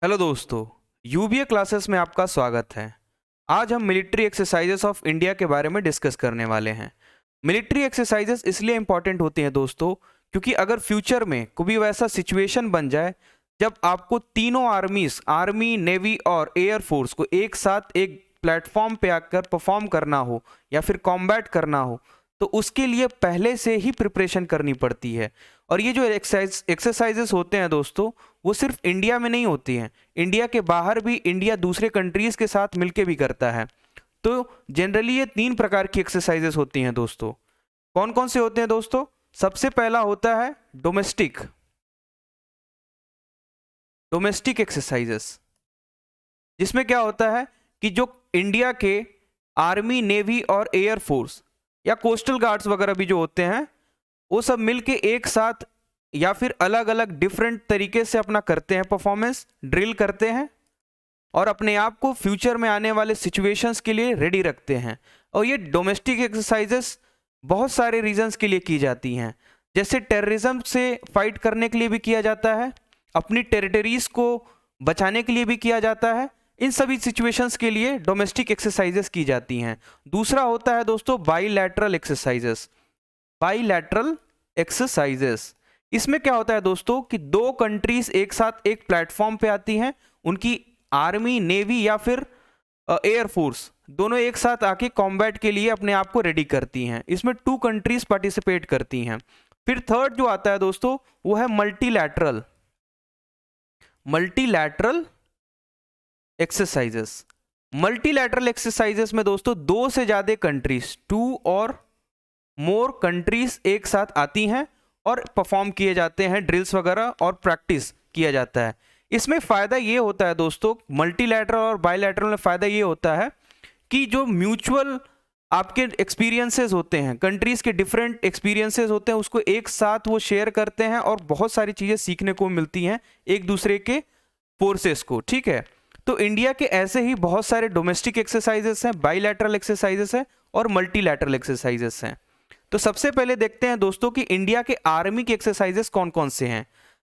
Hello दोस्तों, यूबीए classes में आपका स्वागत है। आज हम मिलिट्री एक्सरसाइजेस ऑफ इंडिया के बारे में डिस्कस करने वाले हैं। मिलिट्री एक्सरसाइजेस इसलिए इंपॉर्टेंट होती हैं दोस्तों, क्योंकि अगर फ्यूचर में कोई वैसा सिचुएशन बन जाए जब आपको तीनों आर्मीज, आर्मी, नेवी और एयर फोर्स को एक साथ एक प्लेटफॉर्म पे आकर परफॉर्म करना हो या फिर कॉम्बैट करना हो, तो उसके लिए पहले से ही प्रिपरेशन करनी पड़ती है। और ये जो एक्सरसाइजेस होते हैं दोस्तों, वो सिर्फ इंडिया में नहीं होती हैं, इंडिया के बाहर भी इंडिया दूसरे कंट्रीज के साथ मिलके भी करता है। तो जनरली ये 3 प्रकार की एक्सरसाइजेस होती हैं दोस्तों। कौन कौन से होते हैं दोस्तों? सबसे पहला होता है डोमेस्टिक एक्सरसाइजेस, जिसमें क्या होता है कि जो इंडिया के आर्मी, नेवी और एयर फोर्स या कोस्टल गार्ड्स वगैरह भी जो होते हैं, वो सब मिलके एक साथ या फिर अलग अलग डिफरेंट तरीके से अपना करते हैं, परफॉर्मेंस ड्रिल करते हैं और अपने आप को फ्यूचर में आने वाले सिचुएशंस के लिए रेडी रखते हैं। और ये डोमेस्टिक एक्सरसाइजेस बहुत सारे रीजंस के लिए की जाती हैं, जैसे टेररिज्म से फाइट करने के लिए भी किया जाता है, अपनी टेरिटरीज को बचाने के लिए भी किया जाता है। इन सभी सिचुएशंस के लिए डोमेस्टिक एक्सरसाइजेस की जाती हैं। दूसरा होता है दोस्तों बाईलैटरल एक्सरसाइजेस। बाईलैटरल एक्सरसाइजेस, इसमें क्या होता है दोस्तों कि 2 कंट्रीज एक साथ एक प्लेटफॉर्म पे आती हैं, उनकी आर्मी, नेवी या फिर एयर फोर्स दोनों एक साथ आके कॉम्बैट के लिए अपने आप को रेडी करती हैं। इसमें 2 कंट्रीज पार्टिसिपेट करती हैं। फिर थर्ड जो आता है दोस्तों, वो है मल्टीलैटरल एक्सरसाइजेस। मल्टीलैटरल एक्सरसाइजेस में दोस्तों 2 से ज्यादा कंट्रीज, 2 और मोर कंट्रीज एक साथ आती हैं और परफॉर्म किए जाते हैं, ड्रिल्स वगैरह और प्रैक्टिस किया जाता है। इसमें फ़ायदा ये होता है दोस्तों, मल्टीलैटरल और बायलैटरल में फ़ायदा ये होता है कि जो म्यूचुअल आपके एक्सपीरियंसेस होते हैं, कंट्रीज़ के डिफरेंट एक्सपीरियंसेस होते हैं, उसको एक साथ वो शेयर करते हैं और बहुत सारी चीज़ें सीखने को मिलती हैं एक दूसरे के फोर्सेस को। ठीक है, तो इंडिया के ऐसे ही बहुत सारे डोमेस्टिक एक्सरसाइजेस हैं, बायलैटरल एक्सरसाइजेस हैं और मल्टीलैटरल एक्सरसाइजेस हैं। तो सबसे पहले देखते हैं दोस्तों कि इंडिया के आर्मी के एक्सरसाइजेस कौन कौन से हैं।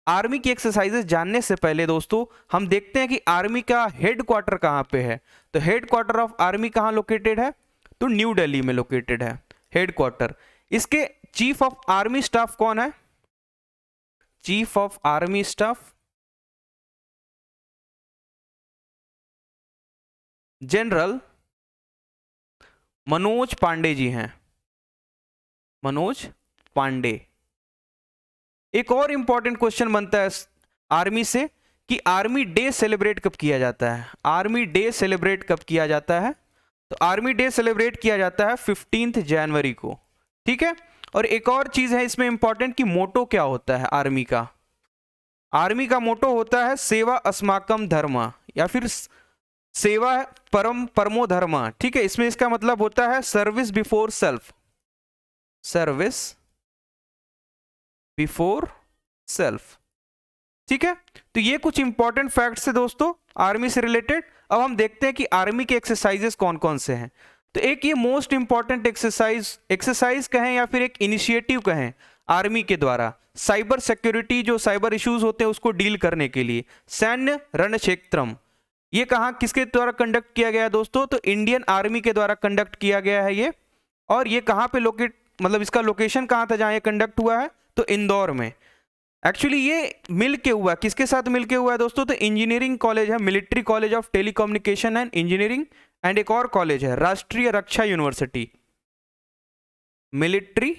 आर्मी की एक्सरसाइजेस जानने से पहले दोस्तों हम देखते हैं कि आर्मी का हेड क्वार्टर कहाँ पे है। तो हेड क्वार्टर ऑफ आर्मी कहाँ लोकेटेड है? तो न्यू दिल्ली में लोकेटेड है हेड क्वार्टर। इसके चीफ ऑफ आर्मी स्टाफ कौन है? Chief of army staff general Manoj Pande ji हैं, मनोज पांडे। एक और इंपॉर्टेंट क्वेश्चन बनता है आर्मी से कि आर्मी डे सेलिब्रेट कब किया जाता है? आर्मी डे सेलिब्रेट कब किया जाता है? तो आर्मी डे सेलिब्रेट किया जाता है 15 जनवरी को। ठीक है, और एक और चीज है इसमें इंपॉर्टेंट कि मोटो क्या होता है आर्मी का? आर्मी का मोटो होता है सेवा अस्माकम धर्म या फिर सेवा परमो धर्म। ठीक है, इसमें इसका मतलब होता है service before self, service before self. ठीक है, तो ये कुछ इंपॉर्टेंट फैक्ट्स है दोस्तों आर्मी से रिलेटेड। अब हम देखते हैं कि आर्मी के एक्सरसाइजेस कौन कौन से हैं। तो एक ये मोस्ट इंपॉर्टेंट एक्सरसाइज कहें या फिर एक इनिशिएटिव कहें आर्मी के द्वारा, साइबर सिक्योरिटी, जो साइबर इश्यूज होते हैं उसको डील करने के लिए सैन्य रणक्षेत्रम, ये कहाँ किसके द्वारा कंडक्ट किया गया है दोस्तों? तो इंडियन आर्मी के द्वारा कंडक्ट किया गया है ये। और ये कहाँ पे लोकेट, मतलब इसका लोकेशन कहाँ था जहाँ ये कंडक्ट हुआ है? तो इंदौर में। एक्चुअली ये मिल के हुआ, किसके साथ मिल के हुआ है दोस्तों? तो इंजीनियरिंग कॉलेज है, military college of telecommunication and engineering, and एक और कॉलेज है Rashtriya Raksha university, military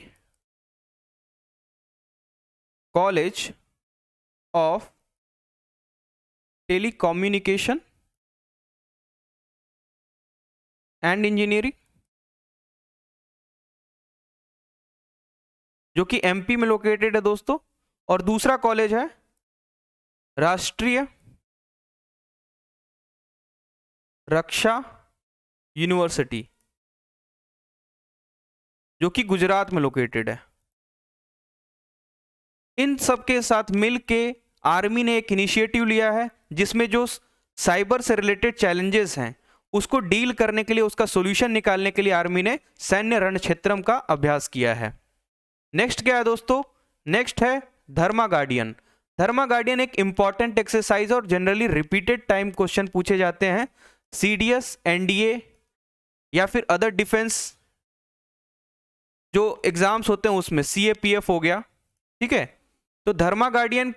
college of telecommunication and engineering, जो कि एमपी में लोकेटेड है दोस्तों। और दूसरा कॉलेज है राष्ट्रीय रक्षा यूनिवर्सिटी, जो कि गुजरात में लोकेटेड है। इन सब के साथ मिलके आर्मी ने एक इनिशिएटिव लिया है जिसमें जो साइबर से रिलेटेड चैलेंजेस हैं उसको डील करने के लिए, उसका सॉल्यूशन निकालने के लिए आर्मी ने सैन्य रणक्षेत्रम का अभ्यास किया है। नेक्स्ट क्या है दोस्तों? नेक्स्ट है धर्मा गार्डियन। धर्मा गार्डियन एक इंपॉर्टेंट एक्सरसाइज और जनरली रिपीटेड टाइम क्वेश्चन पूछे जाते हैं सीडीएस, एनडीए या फिर अदर डिफेंस जो एग्जाम्स होते हैं उसमें, सीएपीएफ हो गया, ठीक है। तो धर्मा गार्डियन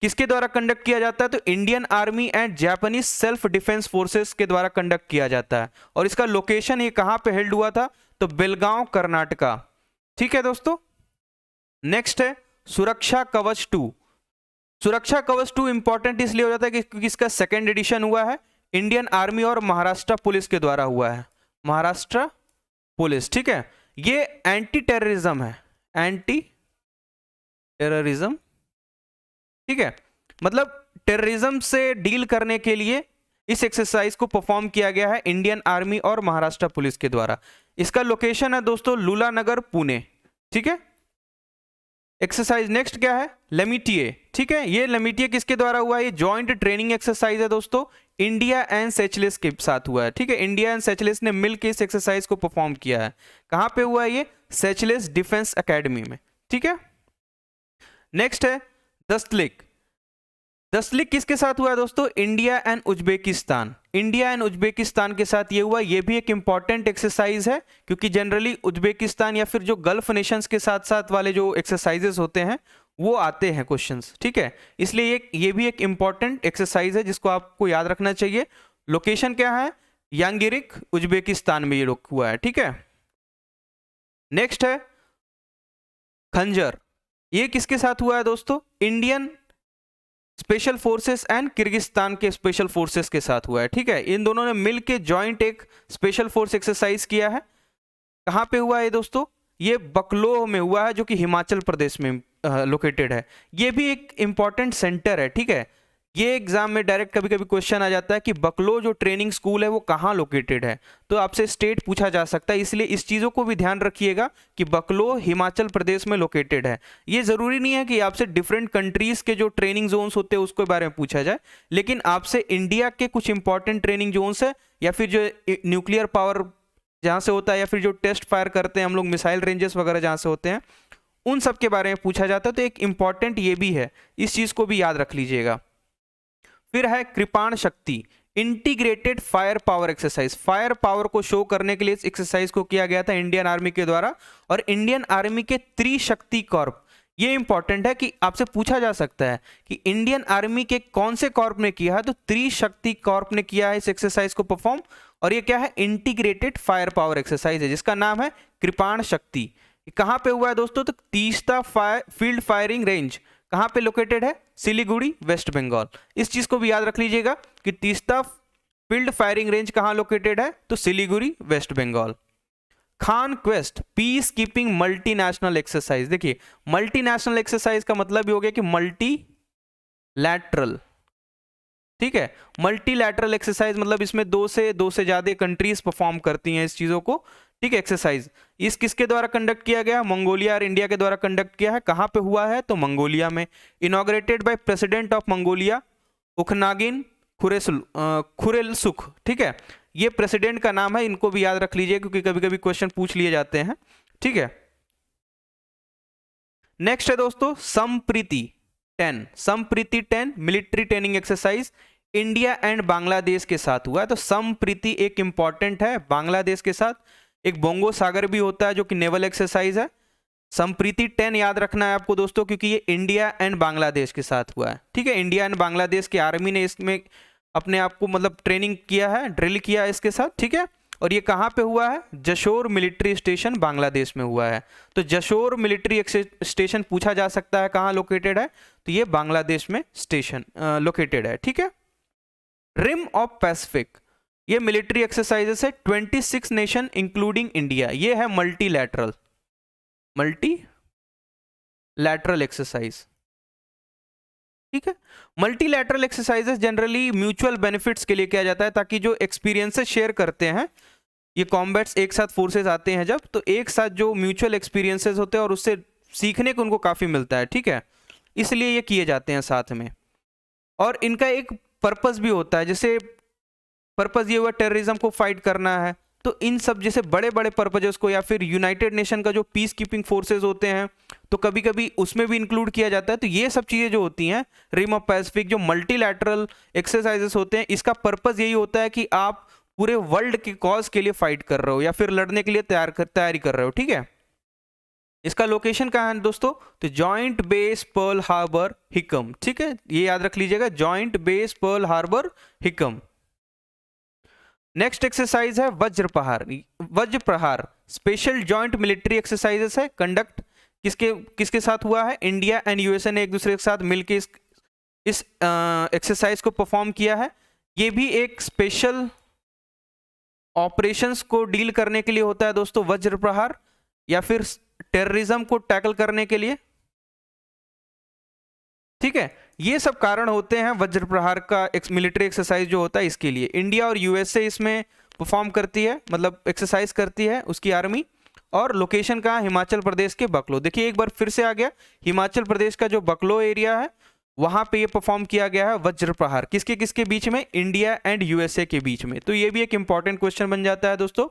किसके द्वारा कंडक्ट किया जाता है? तो Indian army and Japanese self defence forces के द्वारा कंडक्ट किया जाता है। और इसका लोकेशन ये कहां पे हेल्ड हुआ था? तो बेलगांव, कर्नाटका, ठीक है दोस्तों। नेक्स्ट है सुरक्षा कवच 2। सुरक्षा कवच 2 इंपॉर्टेंट इसलिए हो जाता है क्योंकि इसका सेकेंड एडिशन हुआ है इंडियन आर्मी और महाराष्ट्र पुलिस के द्वारा हुआ है, महाराष्ट्र पुलिस, ठीक है। ये एंटी टेररिज्म है, एंटी टेररिज्म, ठीक है। मतलब टेररिज्म से डील करने के लिए इस एक्सरसाइज को परफॉर्म किया गया है इंडियन आर्मी और महाराष्ट्र पुलिस के द्वारा। इसका लोकेशन है दोस्तों लूलानगर, पुणे, ठीक है। एक्सरसाइज नेक्स्ट क्या है? लेमिटिए, ठीक है। ये लेमिटिए किसके द्वारा हुआ है? ये जॉइंट ट्रेनिंग एक्सरसाइज है दोस्तों, इंडिया एंड सेचेल्स के साथ हुआ है, ठीक है। इंडिया एंड सेचेल्स ने मिलकर इस एक्सरसाइज को परफॉर्म किया है। कहां पे हुआ है ये? सेचेल्स डिफेंस एकेडमी में, ठीक है। नेक्स्ट है दस्तलिक। दस्तलिक किसके साथ हुआ है दोस्तों? India and Uzbekistan, India and Uzbekistan के साथ ये हुआ। ये भी एक इंपॉर्टेंट एक्सरसाइज है क्योंकि जनरली उज्बेकिस्तान या फिर जो गल्फ नेशंस के साथ साथ वाले जो एक्सरसाइजेस होते हैं वो आते हैं क्वेश्चंस, ठीक है। इसलिए ये भी एक इंपॉर्टेंट एक्सरसाइज है जिसको आपको याद रखना चाहिए। लोकेशन क्या है? यांगिरिक, उज्बेकिस्तान में ये हुआ है, ठीक है। नेक्स्ट है खंजर। ये किसके साथ हुआ है दोस्तों? Indian special forces and Kyrgyzstan के स्पेशल फोर्सेस के साथ हुआ है, ठीक है। इन दोनों ने मिलकर जॉइंट एक स्पेशल फोर्स एक्सरसाइज किया है। कहां पे हुआ है दोस्तों? ये बकलोह में हुआ है जो कि हिमाचल प्रदेश में लोकेटेड है। ये भी एक इंपॉर्टेंट सेंटर है, ठीक है। ये एग्जाम में डायरेक्ट कभी कभी क्वेश्चन आ जाता है कि बकलो जो ट्रेनिंग स्कूल है वो कहाँ लोकेटेड है, तो आपसे स्टेट पूछा जा सकता है। इसलिए इस चीज़ों को भी ध्यान रखिएगा कि बकलो हिमाचल प्रदेश में लोकेटेड है। ये ज़रूरी नहीं है कि आपसे डिफरेंट कंट्रीज़ के जो ट्रेनिंग जोन्स होते हैं उसके बारे में पूछा जाए, लेकिन आपसे इंडिया के कुछ इंपॉर्टेंट ट्रेनिंग जोन्स है या फिर जो न्यूक्लियर पावर जहाँ से होता है या फिर जो टेस्ट फायर करते हैं हम लोग, मिसाइल रेंजेस वगैरह जहाँ से होते हैं, उन सब के बारे में पूछा जाता है। तो एक इंपॉर्टेंट ये भी है, इस चीज़ को भी याद रख लीजिएगा। फिर है कृपाण शक्ति, integrated fire power exercise. Fire power को शो करने के लिए इस एक्सरसाइज को किया गया था इंडियन आर्मी के द्वारा। और इंडियन आर्मी के त्रिशक्ति कॉर्प, ये इंपॉर्टेंट है कि आपसे पूछा जा सकता है कि इंडियन आर्मी के कौन से कॉर्प ने किया है, तो त्रिशक्ति कॉर्प ने किया है इस एक्सरसाइज को परफॉर्म। और ये क्या है? इंटीग्रेटेड फायर पावर एक्सरसाइज है जिसका नाम है कृपाण शक्ति। कहां पे हुआ है दोस्तों? तो तीस्ता फील्ड फायरिंग रेंज कहां पे लोकेटेड है? सिलीगुड़ी, वेस्ट बंगाल। इस चीज को भी याद रख लीजिएगा कि तीस्ता फील्ड फायरिंग रेंज कहां लोकेटेड है? तो Siliguri, West Bengal. Khaan quest peace keeping multinational exercise. देखिए मल्टीनेशनल एक्सरसाइज का मतलब ये हो गया कि मल्टी लैटरल, ठीक है। मल्टीलैटरल एक्सरसाइज मतलब इसमें दो से ज्यादा कंट्रीज परफॉर्म करती हैं इस चीजों को, ठीक है। एक्सरसाइज इस किसके द्वारा कंडक्ट किया गया? मंगोलिया और इंडिया के द्वारा कंडक्ट किया है। कहां पे हुआ है? तो मंगोलिया में। Inaugurated by president of Mongolia Ukhnaagiin Khurelsukh, ठीक है। ये प्रेसिडेंट का नाम है, इनको भी याद रख लीजिए क्योंकि कभी कभी क्वेश्चन पूछ लिए जाते हैं, ठीक है। नेक्स्ट है दोस्तों Sampriti 10। Sampriti 10 military training exercise India and Bangladesh के साथ हुआ है। तो संप्रीति एक इंपॉर्टेंट है बांग्लादेश के साथ। एक बोंगो सागर भी होता है जो कि नेवल एक्सरसाइज है। संप्रीति 10 याद रखना है आपको दोस्तों क्योंकि ये इंडिया एंड बांग्लादेश के साथ हुआ है, ठीक है। इंडिया एंड बांग्लादेश की आर्मी ने इसमें अपने आप को मतलब ट्रेनिंग किया है, ड्रिल किया है इसके साथ, ठीक है। और ये कहाँ पे हुआ है? जशोर मिलिट्री स्टेशन बांग्लादेश में हुआ है। तो जशोर मिलिट्री स्टेशन पूछा जा सकता है कहाँ लोकेटेड है, तो ये बांग्लादेश में स्टेशन लोकेटेड है, ठीक है। रिम ऑफ पैसिफिक, ये मिलिट्री एक्सरसाइजेस है 26 नेशन इंक्लूडिंग इंडिया। ये है मल्टीलैटरल एक्सरसाइज, ठीक है। Multilateral exercises generally mutual benefits के लिए किया जाता है ताकि जो एक्सपीरियंसेस शेयर करते हैं, ये कॉम्बैट्स एक साथ फोर्सेस आते हैं जब, तो एक साथ जो म्यूचुअल एक्सपीरियंसेस होते हैं और उससे सीखने को उनको काफ़ी मिलता है, ठीक है। इसलिए ये किए जाते हैं साथ में। और इनका एक पर्पस भी होता है, जैसे पर्पस ये हुआ टेररिज्म को फाइट करना है, तो इन सब जैसे बड़े बड़े पर्पजेस को, या फिर यूनाइटेड नेशन का जो पीस कीपिंग फोर्सेज होते हैं तो कभी कभी उसमें भी इंक्लूड किया जाता है। तो ये सब चीज़ें जो होती हैं, रिम ऑफ पैसिफिक जो मल्टीलैटरल एक्सरसाइजेस होते हैं, इसका पर्पज यही होता है कि आप पूरे वर्ल्ड के कॉज के लिए फाइट कर रहे हो या फिर लड़ने के लिए तैयारी कर रहे हो, ठीक है। इसका लोकेशन कहाँ है दोस्तों? तो joint base Pearl Harbor Hickam, ठीक है, ये याद रख लीजिएगा, joint base Pearl Harbor Hickam. Next exercise है Vajra Prahar. Vajra Prahar special joint military exercises है, कंडक्ट किसके किसके साथ हुआ है? इंडिया एंड यूएसए ने एक दूसरे के साथ मिलकर इस एक्सरसाइज को परफॉर्म किया है। ये भी एक स्पेशल ऑपरेशंस को डील करने के लिए होता है दोस्तों, वज्र प्रहार, या फिर टेररिज्म को टैकल करने के लिए, ठीक है। ये सब कारण होते हैं वज्र प्रहार का मिलिट्री एक्सरसाइज जो होता है इसके लिए। इंडिया और यूएसए इसमें परफॉर्म करती है, मतलब एक्सरसाइज करती है उसकी आर्मी। और लोकेशन कहाँ? हिमाचल प्रदेश के बकलो। देखिए एक बार फिर से आ गया, हिमाचल प्रदेश का जो बकलो एरिया है वहां पे ये परफॉर्म किया गया है वज्र प्रहार। किसके किसके बीच में? इंडिया एंड यूएसए के बीच में। तो ये भी एक इंपॉर्टेंट क्वेश्चन बन जाता है दोस्तों।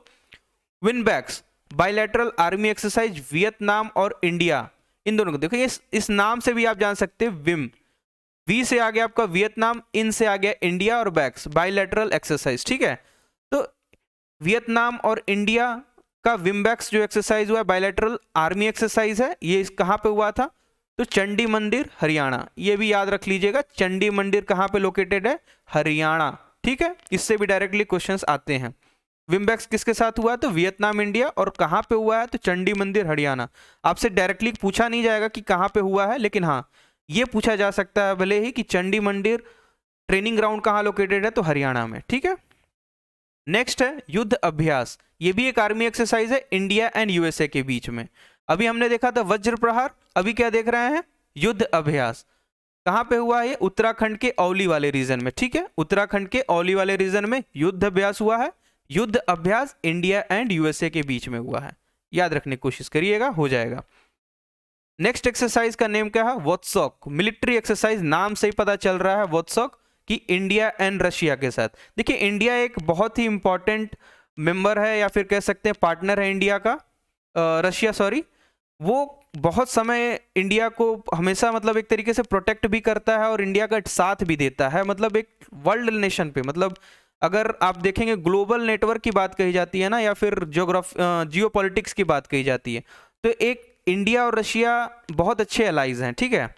VINBAX bilateral army exercise Vietnam और इंडिया, इन दोनों को देखो, इस नाम से भी आप जान सकते हैं विम, वी से आ गया आपका वियतनाम, इन से आ गया इंडिया, और बैक्स बायलैटरल एक्सरसाइज, ठीक है। तो वियतनाम और इंडिया का विमबैक्स जो एक्सरसाइज हुआ है बायलैटरल आर्मी एक्सरसाइज है, ये कहाँ पे हुआ था? तो चंडी मंदिर हरियाणा, ये भी याद रख लीजिएगा, चंडी मंदिर कहाँ पे लोकेटेड है? हरियाणा, ठीक है। इससे भी डायरेक्टली क्वेश्चंस आते हैं। विमबैक्स किसके साथ हुआ? तो वियतनाम इंडिया, और कहाँ पे हुआ है? तो चंडी मंदिर हरियाणा। आपसे डायरेक्टली पूछा नहीं जाएगा कि कहाँ पे हुआ है, लेकिन हाँ ये पूछा जा सकता है भले ही कि चंडी मंदिर ट्रेनिंग ग्राउंड कहाँ लोकेटेड है? तो हरियाणा में, ठीक है। नेक्स्ट है युद्ध अभ्यास। ये भी एक आर्मी एक्सरसाइज है इंडिया एंड यूएसए के बीच में। अभी हमने देखा था वज्र प्रहार, अभी क्या देख रहे हैं? युद्ध अभ्यास। कहाँ पे हुआ है ये? उत्तराखंड के औली वाले रीजन में, ठीक है, उत्तराखंड के औली वाले रीजन में युद्ध अभ्यास हुआ है। युद्ध अभ्यास इंडिया एंड यूएसए के बीच में हुआ है, याद रखने की कोशिश करिएगा, हो जाएगा। नेक्स्ट एक्सरसाइज का नेम क्या है? वोत्सोक। मिलिट्री एक्सरसाइज, नाम से ही पता चल रहा है वोत्सोक कि इंडिया एंड रशिया के साथ। देखिए इंडिया एक बहुत ही इंपॉर्टेंट मेंबर है, या फिर कह सकते हैं पार्टनर है इंडिया का, रशिया सॉरी, वो बहुत समय इंडिया को हमेशा मतलब एक तरीके से प्रोटेक्ट भी करता है और इंडिया का साथ भी देता है, मतलब एक वर्ल्ड नेशन पे, मतलब अगर आप देखेंगे ग्लोबल नेटवर्क की बात कही जाती है ना, या फिर जियोपॉलिटिक्स की बात कही जाती है, तो एक इंडिया और रशिया बहुत अच्छे अलाइज हैं, ठीक है।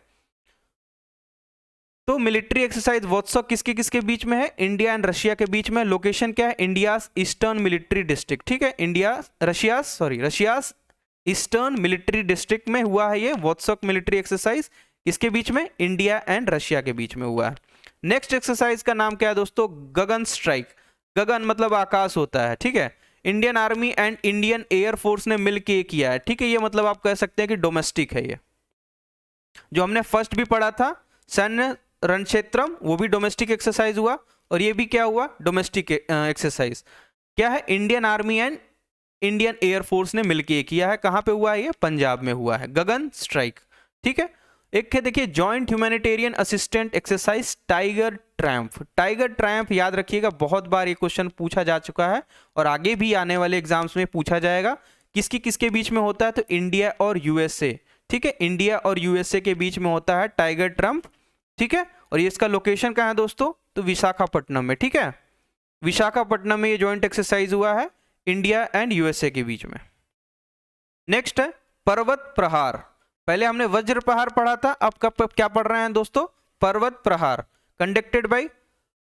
तो मिलिट्री एक्सरसाइज वोत्सोक किसके किसके बीच में है? इंडिया एंड रशिया के बीच में। लोकेशन क्या है? इंडिया ईस्टर्न मिलिट्री डिस्ट्रिक्ट, ठीक है, रशियास ईस्टर्न मिलिट्री डिस्ट्रिक्ट में हुआ है ये वोत्सोक मिलिट्री एक्सरसाइज। इसके बीच में? इंडिया एंड रशिया के बीच में हुआ है। नेक्स्ट एक्सरसाइज का नाम क्या है दोस्तों? गगन स्ट्राइक। गगन मतलब आकाश होता है, ठीक है। Indian army and Indian air force ने मिलकर किया है, ठीक है। ये मतलब आप कह सकते हैं कि डोमेस्टिक है ये, जो हमने फर्स्ट भी पढ़ा था सैन्य रणक्षेत्रम, वो भी डोमेस्टिक एक्सरसाइज हुआ, और ये भी क्या हुआ? Domestic exercise. क्या है? Indian army and Indian air force ने मिलकर किया है। कहां पे हुआ है ये? पंजाब में हुआ है, गगन स्ट्राइक, ठीक है। एक है देखिए joint humanitarian assistant exercise tiger Triumph. Tiger Triumph याद रखिएगा, बहुत बार ये क्वेश्चन पूछा जा चुका है और आगे भी आने वाले एग्जाम्स में पूछा जाएगा। किसकी किसके बीच में होता है? तो इंडिया और यूएसए, ठीक है, इंडिया और यूएसए के बीच में होता है टाइगर ट्रायम्फ, ठीक है। और ये इसका लोकेशन कहाँ है दोस्तों? तो विशाखापट्टनम में, ठीक है, विशाखापट्टनम में ये जॉइंट एक्सरसाइज हुआ है इंडिया एंड यूएसए के बीच में। नेक्स्ट है पर्वत प्रहार। पहले हमने वज्र प्रहार पढ़ा था, अब क्या पढ़ रहे हैं दोस्तों? पर्वत प्रहार, conducted by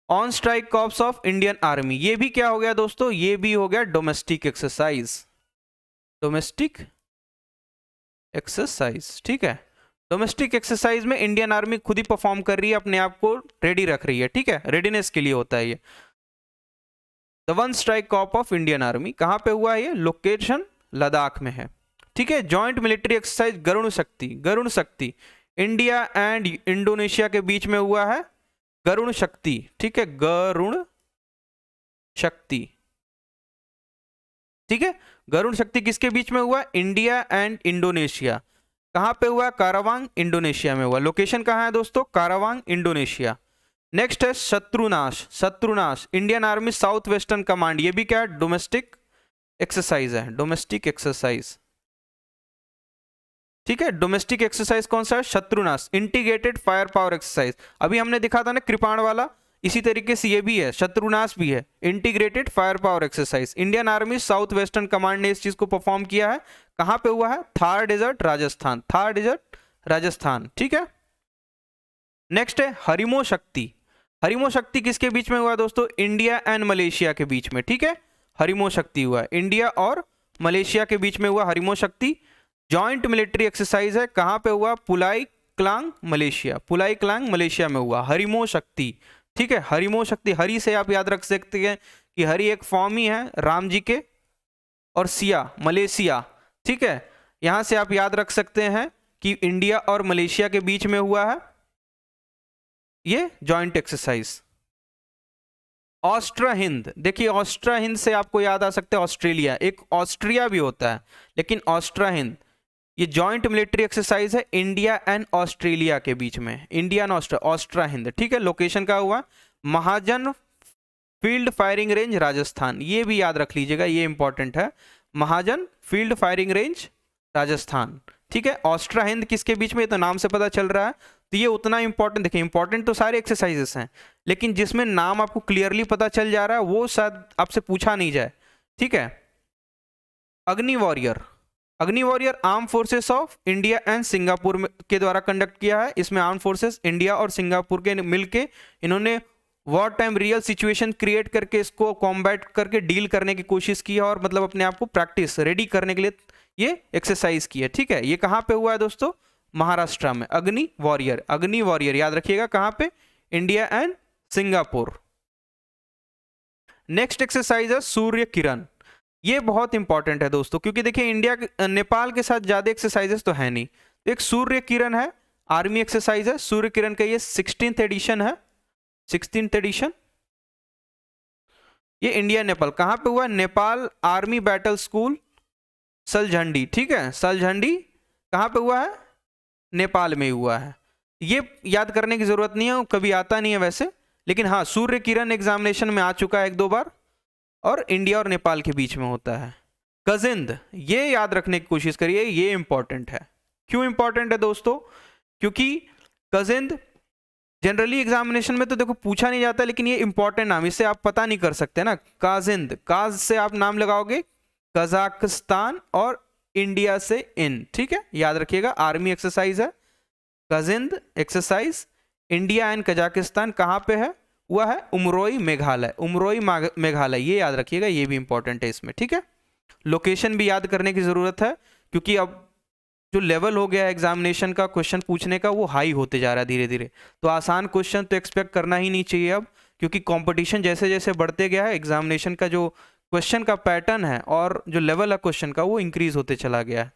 on strike corps of Indian army. ये भी क्या हो गया दोस्तों? ये भी हो गया डोमेस्टिक एक्सरसाइज, डोमेस्टिक एक्सरसाइज, ठीक है। डोमेस्टिक एक्सरसाइज में इंडियन आर्मी खुद ही परफॉर्म कर रही है, अपने आप को रेडी रख रही है, ठीक है, रेडीनेस के लिए होता है ये। The one strike Corp of Indian army कहां पे हुआ है ये? लोकेशन लद्दाख में है, ठीक है। जॉइंट मिलिट्री एक्सरसाइज गरुण शक्ति। गरुण शक्ति इंडिया एंड इंडोनेशिया के बीच में हुआ है, गरुण शक्ति, ठीक है, गरुण शक्ति, ठीक है। गरुण शक्ति किसके बीच में हुआ? India and Indonesia. कहां पे हुआ? कारावांग इंडोनेशिया में हुआ। लोकेशन कहां है दोस्तों? कारावांग इंडोनेशिया। नेक्स्ट है Shatrunash. Shatrunash Indian army south western command, ये भी क्या है? डोमेस्टिक एक्सरसाइज है, डोमेस्टिक एक्सरसाइज, ठीक है। डोमेस्टिक एक्सरसाइज कौन सा है? Shatrunash, integrated fire power exercise. अभी हमने दिखा था ना कृपाण वाला, इसी तरीके से ये भी है, शत्रुनाश भी है, integrated fire power exercise. Indian army south western command ने इस चीज को परफॉर्म किया है। कहां पे हुआ है? थार डेजर्ट राजस्थान, थार डेजर्ट राजस्थान, ठीक है। नेक्स्ट है हरिमो शक्ति। हरिमो शक्ति किसके बीच में हुआ दोस्तों? इंडिया एंड मलेशिया के बीच में, ठीक है। हरिमो शक्ति हुआ इंडिया और मलेशिया के बीच में हुआ हरिमो शक्ति। जॉइंट मिलिट्री एक्सरसाइज है, कहां पे हुआ? पुलाई क्लांग मलेशिया, पुलाई क्लांग मलेशिया में हुआ हरिमो शक्ति, ठीक है। हरिमो शक्ति, हरि से आप याद रख सकते हैं कि हरि एक फॉर्म ही है राम जी के, और सिया मलेशिया, ठीक है। यहां से आप याद रख सकते हैं कि इंडिया और मलेशिया के बीच में हुआ है ये जॉइंट एक्सरसाइज। ऑस्ट्रा हिंद, देखिए ऑस्ट्रा हिंद से आपको याद आ सकता है ऑस्ट्रेलिया, एक ऑस्ट्रिया भी होता है, लेकिन ऑस्ट्रा हिंद ये जॉइंट मिलिट्री एक्सरसाइज है इंडिया एंड ऑस्ट्रेलिया के बीच में, इंडिया एंड ऑस्ट्रा हिंद, ठीक है। लोकेशन का हुआ महाजन फील्ड फायरिंग रेंज राजस्थान, ये भी याद रख लीजिएगा, ये इंपॉर्टेंट है, महाजन फील्ड फायरिंग रेंज राजस्थान, ठीक है। ऑस्ट्रा हिंद किसके बीच में? ये तो नाम से पता चल रहा है, तो ये उतना इंपॉर्टेंट, देखिए इंपॉर्टेंट तो सारे एक्सरसाइजेस हैं, लेकिन जिसमें नाम आपको क्लियरली पता चल जा रहा है वो शायद आपसे पूछा नहीं जाए, ठीक है। अग्नि वॉरियर, अग्नि warrior arm forces of India and Singapore के द्वारा कंडक्ट किया है। इसमें आर्म फोर्सेस इंडिया और सिंगापुर के मिलके इन्होंने war time real situation create करके इसको कॉम्बैट करके डील करने की कोशिश की है, और मतलब अपने आप को प्रैक्टिस रेडी करने के लिए ये एक्सरसाइज की है, ठीक है। ये कहां पे हुआ है दोस्तों? महाराष्ट्र में। अग्नि वॉरियर, अग्नि वॉरियर याद रखिएगा कहां पे? India and Singapore. Next exercise है सूर्य किरण। ये बहुत इंपॉर्टेंट है दोस्तों, क्योंकि देखिए इंडिया नेपाल के साथ ज्यादा एक्सरसाइजेस तो है नहीं, एक सूर्य किरण है, आर्मी एक्सरसाइज है सूर्य किरण का, ये 16th एडिशन है, 16th एडिशन। ये इंडिया नेपाल कहां पे हुआ? नेपाल आर्मी बैटल स्कूल सलझंडी, ठीक है। सलझंडी कहां पे हुआ है? नेपाल में हुआ है। ये याद करने की जरूरत नहीं है, कभी आता नहीं है वैसे, लेकिन हाँ सूर्य किरण एग्जामिनेशन में आ चुका है एक दो बार, और इंडिया और नेपाल के बीच में होता है। कजिंद, ये याद रखने की कोशिश करिए, ये इंपॉर्टेंट है। क्यों इंपॉर्टेंट है दोस्तों? क्योंकि कजिंद जनरली एग्जामिनेशन में तो देखो पूछा नहीं जाता, लेकिन ये इंपॉर्टेंट नाम, इससे आप पता नहीं कर सकते ना। काजिंद, काज से आप नाम लगाओगे, कजाकिस्तान और इंडिया से इन, ठीक है, याद रखिएगा। आर्मी एक्सरसाइज है कजिंद एक्सरसाइज, इंडिया एंड कजाकिस्तान कहां पे है? हुआ है उमरोई मेघालय, उमरोई मेघालय, ये याद रखिएगा, ये भी इंपॉर्टेंट है इसमें, ठीक है। लोकेशन भी याद करने की जरूरत है, क्योंकि अब जो लेवल हो गया है एग्जामिनेशन का क्वेश्चन पूछने का, वो हाई होते जा रहा है धीरे धीरे, तो आसान क्वेश्चन तो एक्सपेक्ट करना ही नहीं चाहिए अब, क्योंकि कंपटीशन जैसे जैसे बढ़ते गया है, एग्जामिनेशन का जो क्वेश्चन का पैटर्न है और जो लेवल है क्वेश्चन का, वो इंक्रीज होते चला गया है।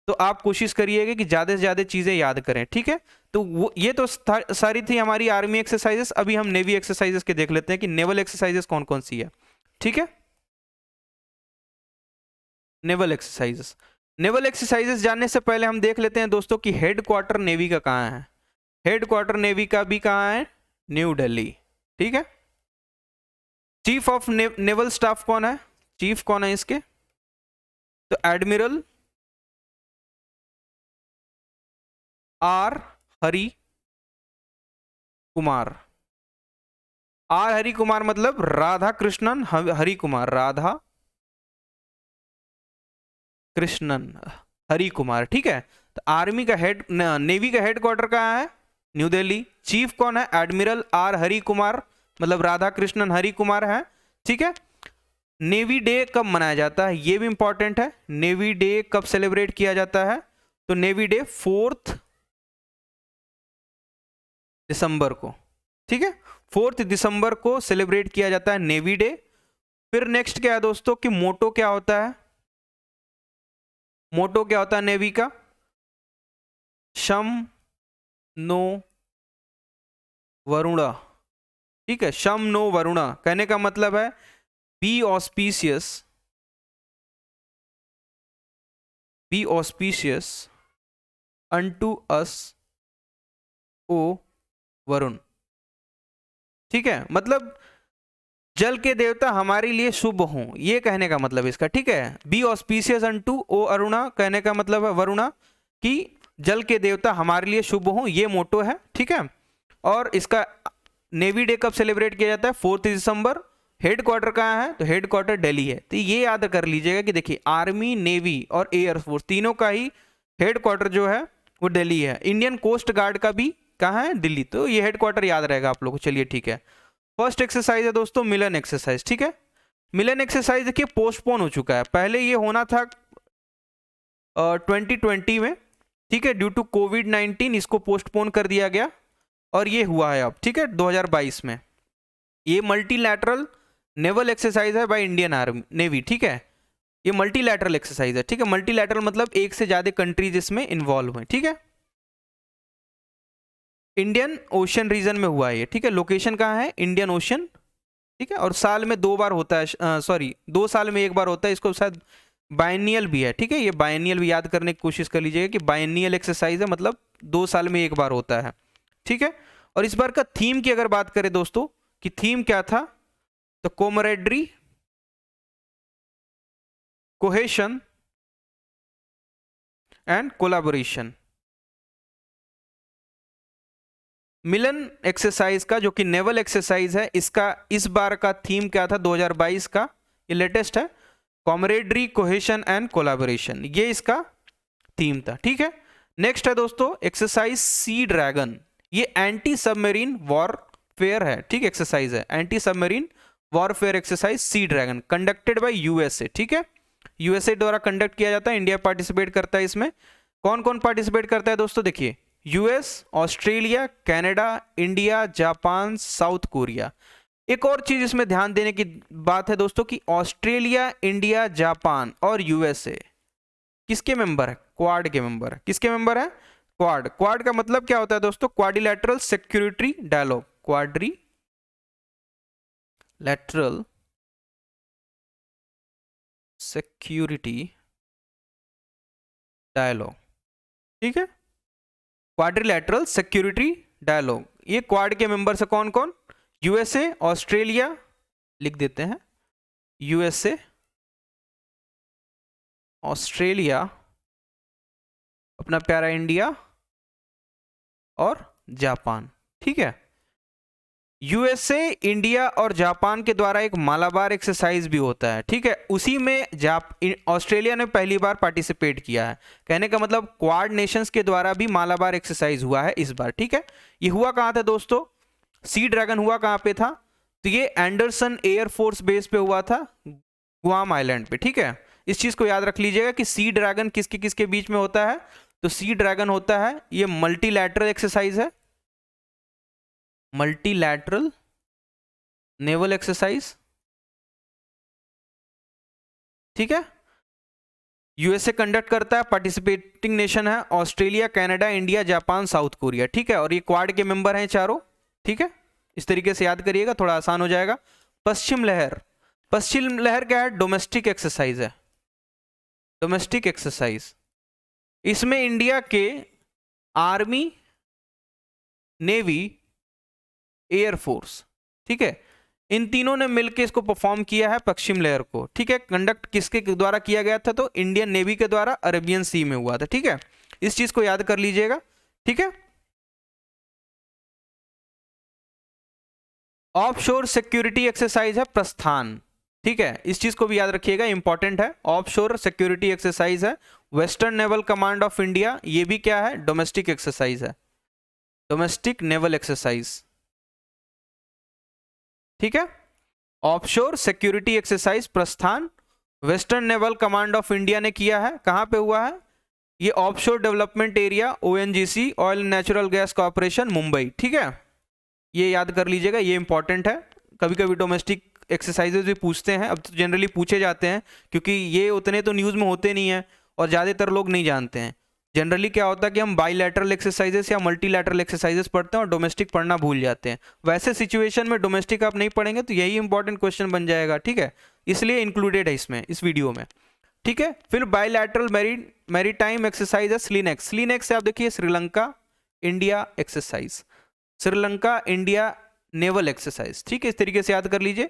तो आप कोशिश करिएगा कि ज़्यादा से ज़्यादा चीज़ें याद करें, ठीक है। तो वो ये तो सारी थी हमारी आर्मी एक्सरसाइजेस। अभी हम नेवी एक्सरसाइजेस के देख लेते हैं कि नेवल एक्सरसाइजेस कौन कौन सी है, ठीक है। नेवल एक्सरसाइजेस, नेवल एक्सरसाइजेस जानने से पहले हम देख लेते हैं दोस्तों कि हेड क्वार्टर नेवी का कहाँ है। हेड क्वार्टर नेवी का भी कहाँ है? न्यू दिल्ली, ठीक है। चीफ ऑफ नेवल स्टाफ कौन है? चीफ कौन है इसके? तो admiral R Hari Kumar. R Hari Kumar मतलब राधा कृष्णन हरि कुमार, राधा कृष्णन हरि कुमार, ठीक है। तो आर्मी का हेड, नेवी का हेड क्वार्टर कहाँ है? न्यू दिल्ली। चीफ कौन है? एडमिरल आर हरि कुमार, मतलब राधा कृष्णन हरि कुमार है, ठीक है। नेवी डे कब मनाया जाता है? ये भी इंपॉर्टेंट है। नेवी डे कब सेलिब्रेट किया जाता है? तो नेवी डे 4 दिसंबर को, ठीक है, 4 दिसंबर को सेलिब्रेट किया जाता है नेवी डे। फिर नेक्स्ट क्या है दोस्तों कि मोटो क्या होता है? मोटो क्या होता है नेवी का? शम नो वरुणा, ठीक है, शम नो वरुणा कहने का मतलब है be auspicious, be auspicious unto us O Varun, ठीक है। मतलब जल के देवता हमारे लिए शुभ हों, ये कहने का मतलब इसका, ठीक है। बी ऑस्पिशियस अनटू ओ अरुणा, कहने का मतलब है वरुणा, कि जल के देवता हमारे लिए शुभ हों, ये मोटो है, ठीक है। और इसका नेवी डे कब सेलिब्रेट किया जाता है? 4 दिसंबर। हेडक्वार्टर कहाँ है? तो हेडक्वार्टर दिल्ली है। तो ये याद कर लीजिएगा कि देखिए आर्मी, नेवी और एयरफोर्स तीनों का ही हेडक्वार्टर जो है वो दिल्ली है। इंडियन कोस्ट गार्ड का भी कहाँ है? दिल्ली। तो ये हेडक्वार्टर याद रहेगा आप लोगों को। चलिए ठीक है। फर्स्ट एक्सरसाइज है दोस्तों मिलन एक्सरसाइज, ठीक है। मिलन एक्सरसाइज देखिए पोस्टपोन हो चुका है, पहले ये होना था 2020 में, ठीक है। ड्यू टू कोविड-19 इसको पोस्टपोन कर दिया गया और ये हुआ है अब, ठीक है, 2022 में। ये मल्टीलैटरल नेवल एक्सरसाइज है बाय इंडियन आर्मी नेवी, ठीक है। ये मल्टीलैटरल एक्सरसाइज है, ठीक है। मल्टीलैटरल मतलब एक से ज्यादा कंट्रीज इसमें इन्वॉल्व हैं, ठीक है। इंडियन ओशन रीजन में हुआ है ये, ठीक है। लोकेशन कहाँ है? इंडियन ओशन, ठीक है। और साल में 2 बार होता है, सॉरी 2 साल में 1 बार होता है। इसको शायद बायनियल भी है, ठीक है। ये बायनियल भी याद करने की कोशिश कर लीजिएगा कि बायनियल एक्सरसाइज है, मतलब 2 साल में 1 बार होता है, ठीक है। और इस बार का थीम की अगर बात करें दोस्तों कि थीम क्या था, तो camaraderie, cohesion and collaboration. Milan exercise का जो कि नेवल एक्सरसाइज है, इसका इस बार का थीम क्या था 2022 का? ये लेटेस्ट है, कॉमरेडरी, कोहेशन एंड कोलैबोरेशन, ये इसका थीम था, ठीक है। नेक्स्ट है दोस्तों एक्सरसाइज सी ड्रैगन। ये एंटी सबमरीन वॉरफेयर है, ठीक, एक्सरसाइज है, anti submarine warfare exercise sea dragon, conducted by USA, ठीक है। यूएसए द्वारा कंडक्ट किया जाता है, इंडिया पार्टिसिपेट करता है इसमें। कौन कौन पार्टिसिपेट करता है दोस्तों? देखिए US, Australia, Canada, India, Japan, south Korea. एक और चीज इसमें ध्यान देने की बात है दोस्तों कि ऑस्ट्रेलिया, इंडिया, जापान और यूएसए किसके मेंबर है? क्वाड के मेंबर है। किसके मेंबर है? क्वाड। क्वाड का मतलब क्या होता है दोस्तों? Quadrilateral security dialogue, quadrilateral security dialogue, ठीक है। क्वाड्रिलैटरल सिक्योरिटी डायलॉग, ये क्वाड के मेंबर्स है कौन कौन? यूएसए, ऑस्ट्रेलिया, लिख देते हैं यूएसए, ऑस्ट्रेलिया, अपना प्यारा इंडिया और जापान, ठीक है। यूएसए, इंडिया और जापान के द्वारा एक मालाबार एक्सरसाइज भी होता है, ठीक है। उसी में ऑस्ट्रेलिया ने पहली बार पार्टिसिपेट किया है। कहने का मतलब क्वाड नेशंस के द्वारा भी मालाबार एक्सरसाइज हुआ है इस बार, ठीक है। ये हुआ कहाँ था दोस्तों? सी ड्रैगन हुआ कहाँ पे था? तो ये एंडरसन एयरफोर्स बेस पे हुआ था, गुआम आइलैंड पे, ठीक है। इस चीज को याद रख लीजिएगा कि सी ड्रैगन किसके किसके बीच में होता है? तो सी ड्रैगन होता है, ये मल्टीलैटरल एक्सरसाइज है, मल्टीलैटरल नेवल एक्सरसाइज, ठीक है। यूएसए कंडक्ट करता है, पार्टिसिपेटिंग नेशन है Australia, Canada, India, Japan, south Korea, ठीक है। और ये क्वाड के मेंबर हैं चारों, ठीक है। इस तरीके से याद करिएगा, थोड़ा आसान हो जाएगा। पश्चिम लहर, पश्चिम लहर क्या है? डोमेस्टिक एक्सरसाइज है, डोमेस्टिक एक्सरसाइज। इसमें इंडिया के आर्मी, नेवी, एयरफोर्स, ठीक है, इन तीनों ने मिलकर इसको परफॉर्म किया है पश्चिम लहर को, ठीक है। कंडक्ट किसके द्वारा किया गया था? तो इंडियन नेवी के द्वारा अरेबियन सी में हुआ था, ठीक है। इस चीज को याद कर लीजिएगा, ठीक है। ऑफशोर सिक्योरिटी एक्सरसाइज है प्रस्थान, ठीक है। इस चीज को भी याद रखिएगा, इंपॉर्टेंट है। ऑफशोर सिक्योरिटी एक्सरसाइज है western naval command of India, ये भी क्या है? डोमेस्टिक एक्सरसाइज है, डोमेस्टिक नेवल एक्सरसाइज, ठीक है। ऑफशोर सिक्योरिटी एक्सरसाइज प्रस्थान western naval command of India ने किया है। कहां पे हुआ है? ये offshore development area, ONGC, oil natural gas corporation, Mumbai, ठीक है। ये याद कर लीजिएगा, ये इंपॉर्टेंट है। कभी कभी डोमेस्टिक एक्सरसाइजेज भी पूछते हैं, अब तो जनरली पूछे जाते हैं क्योंकि ये उतने तो न्यूज़ में होते नहीं हैं और ज़्यादातर लोग नहीं जानते हैं। जनरली क्या होता है कि हम बाईलैटरल एक्सरसाइजेस या मल्टीलैटरल एक्सरसाइजेस पढ़ते हैं और डोमेस्टिक पढ़ना भूल जाते हैं। वैसे सिचुएशन में डोमेस्टिक आप नहीं पढ़ेंगे तो यही इंपॉर्टेंट क्वेश्चन बन जाएगा, ठीक है। इसलिए इंक्लूडेड है इसमें, इस वीडियो में, ठीक है। फिर बाईलैटरल मैरीटाइम एक्सरसाइज है स्लीनेक्स। स्लीनेक्स से आप देखिए Sri Lanka India exercise, Sri Lanka India naval exercise, ठीक है। इस तरीके से याद कर लीजिए।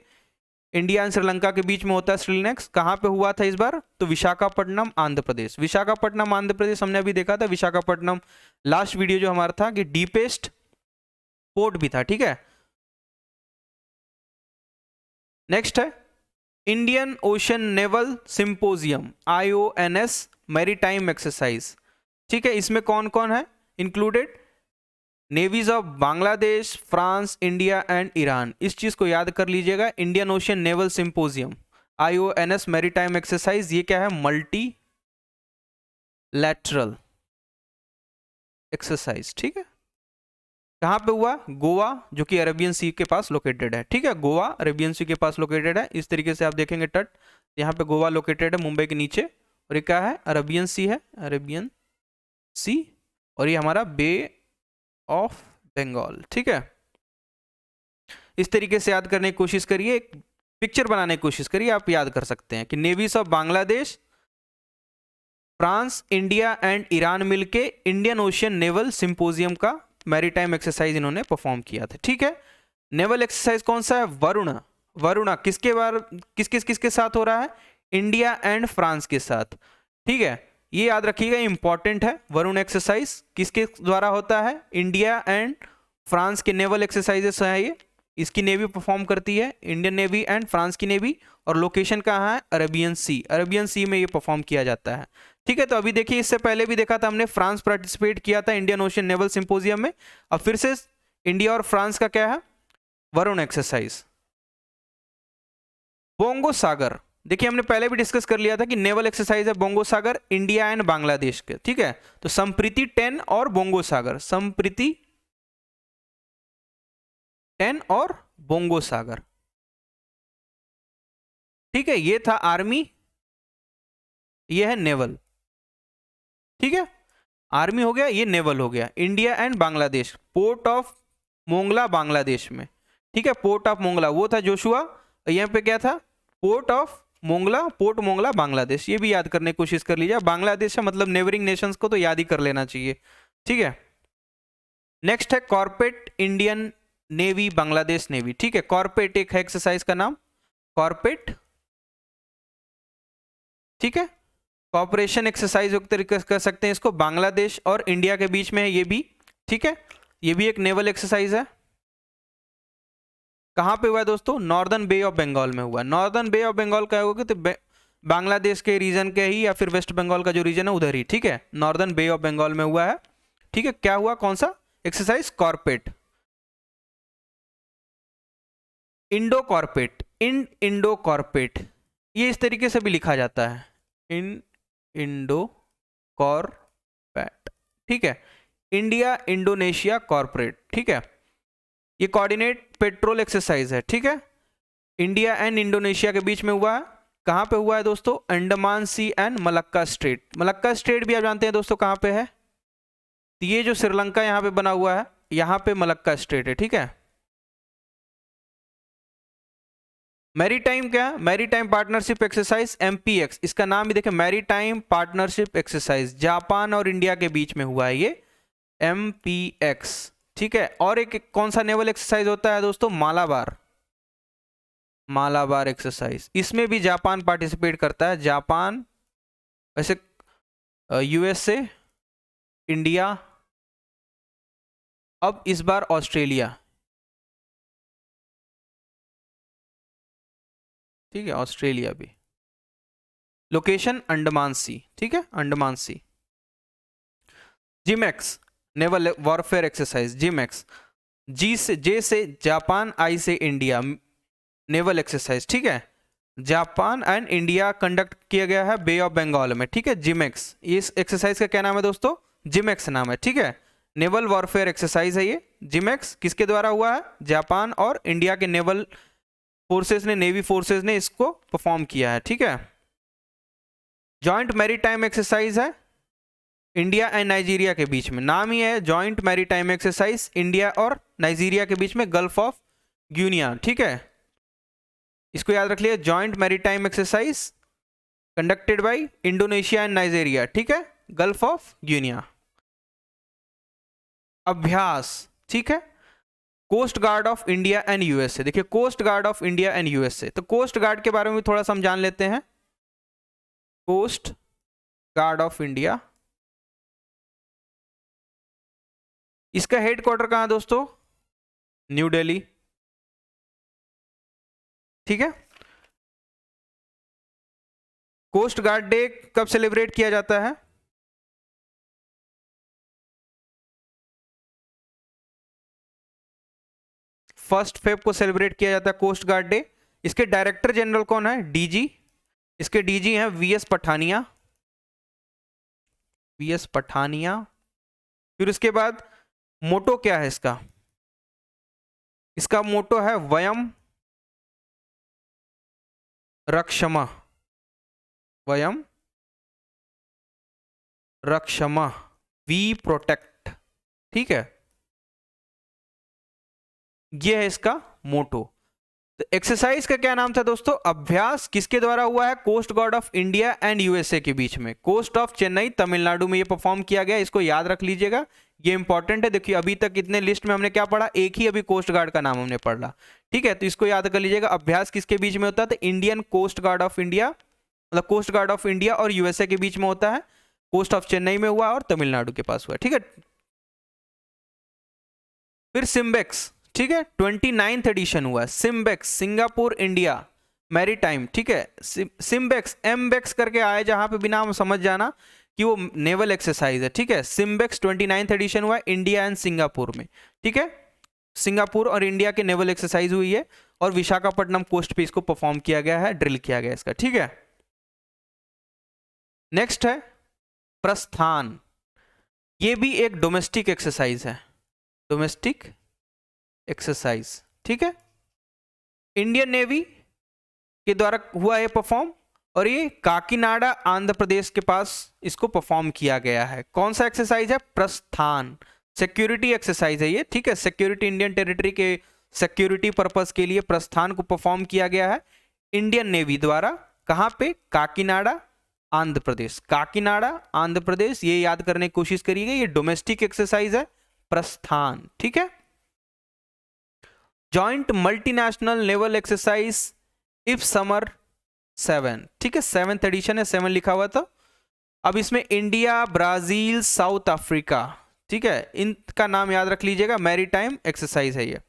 इंडिया एंड श्रीलंका के बीच में होता है श्रीलनेक्स। कहाँ पे हुआ था इस बार? तो विशाखापट्टनम आंध्र प्रदेश। विशाखापट्टनम आंध्र प्रदेश हमने अभी देखा था, विशाखापट्टनम लास्ट वीडियो जो हमारा था कि डीपेस्ट पोर्ट भी था, ठीक है। नेक्स्ट है Indian Ocean naval symposium, IONS maritime exercise, ठीक है। इसमें कौन कौन है included? Navies of Bangladesh, France, India and Iran. इस चीज को याद कर लीजिएगा, Indian Ocean naval symposium, IONS maritime exercise. ये क्या है? मल्टी लैटरल एक्सरसाइज, ठीक है। कहाँ पे हुआ? गोवा, जो कि अरेबियन सी के पास लोकेटेड है, ठीक है। गोवा अरेबियन सी के पास लोकेटेड है। इस तरीके से आप देखेंगे तट, यहाँ पे गोवा लोकेटेड है मुंबई के नीचे, और ये क्या है? अरेबियन सी है, अरेबियन सी। और ये हमारा बे ऑफ बंगाल, ठीक है। इस तरीके से याद करने की कोशिश करिए, एक पिक्चर बनाने की कोशिश करिए, आप याद कर सकते हैं कि navies of Bangladesh, France, India and Iran मिलके इंडियन ओशियन नेवल सिंपोजियम का मैरीटाइम एक्सरसाइज इन्होंने परफॉर्म किया था, ठीक है। नेवल एक्सरसाइज कौन सा है? वरुणा। वरुणा किसके साथ हो रहा है? इंडिया एंड फ्रांस के साथ, ठीक है। ये याद रखिएगा, इंपॉर्टेंट है। वरुण एक्सरसाइज किसके द्वारा होता है? इंडिया एंड फ्रांस के नेवल एक्सरसाइजेस है ये। इसकी नेवी परफॉर्म करती है, इंडियन नेवी एंड फ्रांस की नेवी, और लोकेशन कहाँ है? अरेबियन सी। अरेबियन सी में ये परफॉर्म किया जाता है, ठीक है। तो अभी देखिए, इससे पहले भी देखा था हमने, फ्रांस पार्टिसिपेट किया था इंडियन ओशन नेवल सिंपोजियम में। अब फिर से इंडिया और फ्रांस का क्या है? वरुण एक्सरसाइज। बोंगो सागर, देखिए हमने पहले भी डिस्कस कर लिया था कि नेवल एक्सरसाइज है bongo Sagar, India and Bangladesh के, ठीक है। तो संप्रीति 10 और बोंगो सागर, संप्रीति 10 और बोंगो सागर, ठीक है। ये था आर्मी, ये है नेवल, ठीक है। आर्मी हो गया, ये नेवल हो गया। India and Bangladesh, port of Mongla Bangladesh में, ठीक है। पोर्ट ऑफ मोंगला वो था जोशुआ, यहाँ पे क्या था? Port of Mongla, port Mongla Bangladesh. ये भी याद करने की कोशिश कर लीजिए। बांग्लादेश है मतलब नेबरिंग नेशंस को तो याद ही कर लेना चाहिए, ठीक है। नेक्स्ट है कॉर्पेट इंडियन नेवी बांग्लादेश नेवी, ठीक है। कॉर्पेट एक है एक्सरसाइज का नाम, कॉर्पेट, ठीक है। कॉपरेशन एक्सरसाइज तरीके कर सकते हैं इसको, बांग्लादेश और इंडिया के बीच में है ये भी, ठीक है। ये भी एक नेवल एक्सरसाइज है। कहां पे हुआ है दोस्तों? नॉर्दर्न बे ऑफ बंगाल में हुआ है। नॉर्दर्न बे ऑफ बंगाल क्या होगा? तो बांग्लादेश के रीजन के ही, या फिर वेस्ट बंगाल का जो रीजन है उधर ही, ठीक है। नॉर्दर्न बे ऑफ बंगाल में हुआ है, ठीक है। क्या हुआ? कौन सा एक्सरसाइज? कॉर्पेट, इंडो कॉर्पेट, इंडो कॉर्पेट, ये इस तरीके से भी लिखा जाता है, इंडो कॉर्पेट, ठीक है। इंडिया इंडोनेशिया कॉर्पोरेट, ठीक है। ये कोऑर्डिनेट पेट्रोल एक्सरसाइज है, ठीक है। इंडिया एंड इंडोनेशिया के बीच में हुआ है। कहां पे हुआ है दोस्तों? Andaman Sea and Malacca Strait. Malacca Strait भी आप जानते हैं दोस्तों कहां पे है? तो ये जो श्रीलंका यहां पे बना हुआ है, यहां पे मलक्का स्ट्रेट है, ठीक है। मैरीटाइम क्या? मैरीटाइम पार्टनरशिप एक्सरसाइज, MPX, इसका नाम भी देखें, मैरीटाइम पार्टनरशिप एक्सरसाइज। जापान और इंडिया के बीच में हुआ है ये, MPX, ठीक है। और एक कौन सा नेवल एक्सरसाइज होता है दोस्तों? मालाबार, मालाबार एक्सरसाइज। इसमें भी जापान पार्टिसिपेट करता है। जापान, वैसे USA, इंडिया, अब इस बार ऑस्ट्रेलिया, ठीक है। ऑस्ट्रेलिया भी, लोकेशन अंडमान सी, ठीक है, Andaman Sea. JIMEX naval warfare exercise, JIMEX, J से जापान, I से इंडिया, नेवल एक्सरसाइज, ठीक है। जापान एंड इंडिया कंडक्ट किया गया है बे ऑफ बंगाल में, ठीक है। जिमैक्स, इस एक्सरसाइज का क्या नाम है दोस्तों? जिमैक्स नाम है, ठीक है। नेवल वॉरफेयर एक्सरसाइज है ये जिमैक्स। किसके द्वारा हुआ है? जापान और इंडिया के नेवल फोर्सेस ने, नेवी फोर्सेस ने इसको परफॉर्म किया है, ठीक है। जॉइंट मैरीटाइम एक्सरसाइज है इंडिया एंड नाइजीरिया के बीच में, नाम ही है जॉइंट मैरीटाइम एक्सरसाइज, इंडिया और नाइजीरिया के बीच में, गल्फ ऑफ ग्यूनिया, ठीक है। इसको याद रख लिया, joint maritime exercise conducted by Indonesia and Nigeria, ठीक है, गल्फ ऑफ ग्यूनिया। अभ्यास, ठीक है। Coast guard of India and USA. देखिए coast guard of India and USA, तो कोस्ट गार्ड के बारे में थोड़ा सा हम जान लेते हैं। कोस्ट गार्ड ऑफ इंडिया, इसका हेडक्वार्टर कहां है दोस्तों? न्यू दिल्ली। ठीक है। कोस्ट गार्ड डे कब सेलिब्रेट किया जाता है? फर्स्ट फेब को सेलिब्रेट किया जाता है कोस्ट गार्ड डे। इसके डायरेक्टर जनरल कौन है? डीजी। इसके डीजी हैं वीएस पठानिया, वीएस पठानिया। फिर उसके बाद मोटो क्या है इसका? इसका मोटो है वयम रक्षमा, वयम रक्षमा, वी प्रोटेक्ट। ठीक है, ये है इसका मोटो। तो एक्सरसाइज का क्या नाम था दोस्तों? अभ्यास किसके द्वारा हुआ है? Coast guard of India and USA के बीच में। कोस्ट ऑफ चेन्नई तमिलनाडु में ये परफॉर्म किया गया, इसको याद रख लीजिएगा, ये इंपॉर्टेंट है। देखिए अभी तक इतने लिस्ट में हमने क्या पढ़ा? एक ही अभी कोस्ट गार्ड का नाम हमने पढ़ा। ठीक है, तो इसको याद कर लीजिएगा। अभ्यास किसके बीच में होता है? तो Indian coast guard of India, मतलब कोस्ट गार्ड ऑफ इंडिया और यूएसए के बीच में होता है। कोस्ट ऑफ चेन्नई में हुआ और तमिलनाडु के पास हुआ। ठीक है। फिर सिम्बेक्स, ठीक है, 29th एडिशन हुआ सिम्बेक्स, सिंगापुर इंडिया मैरीटाइम। ठीक है, सिम्बेक्स एमबेक्स करके आए, जहां पे बिना हम समझ जाना कि वो नेवल एक्सरसाइज है। ठीक है, सिम्बेक्स 29th एडिशन हुआ इंडिया एंड सिंगापुर में। ठीक है, सिंगापुर और इंडिया के नेवल एक्सरसाइज हुई है और विशाखापट्टनम कोस्ट पे इसको परफॉर्म किया गया है, ड्रिल किया गया इसका। ठीक है, नेक्स्ट है प्रस्थान। ये भी एक डोमेस्टिक एक्सरसाइज है, डोमेस्टिक एक्सरसाइज। ठीक है, इंडियन नेवी के द्वारा हुआ है परफॉर्म, और ये काकीनाडा आंध्र प्रदेश के पास इसको परफॉर्म किया गया है। कौन सा एक्सरसाइज है? प्रस्थान, सिक्योरिटी एक्सरसाइज है ये। ठीक है, सिक्योरिटी, इंडियन टेरिटरी के सिक्योरिटी पर्पस के लिए प्रस्थान को परफॉर्म किया गया है इंडियन नेवी द्वारा। कहां पे? काकीनाडा आंध्र प्रदेश, काकीनाडा आंध्र प्रदेश, ये याद करने की कोशिश करिएगा। ये डोमेस्टिक एक्सरसाइज है प्रस्थान। ठीक है, joint multinational naval exercise if summer 7। ठीक है, 7th एडिशन है, 7 लिखा हुआ था। अब इसमें इंडिया, ब्राजील, साउथ अफ्रीका, ठीक है, इनका नाम याद रख लीजिएगा। मैरीटाइम एक्सरसाइज है ये।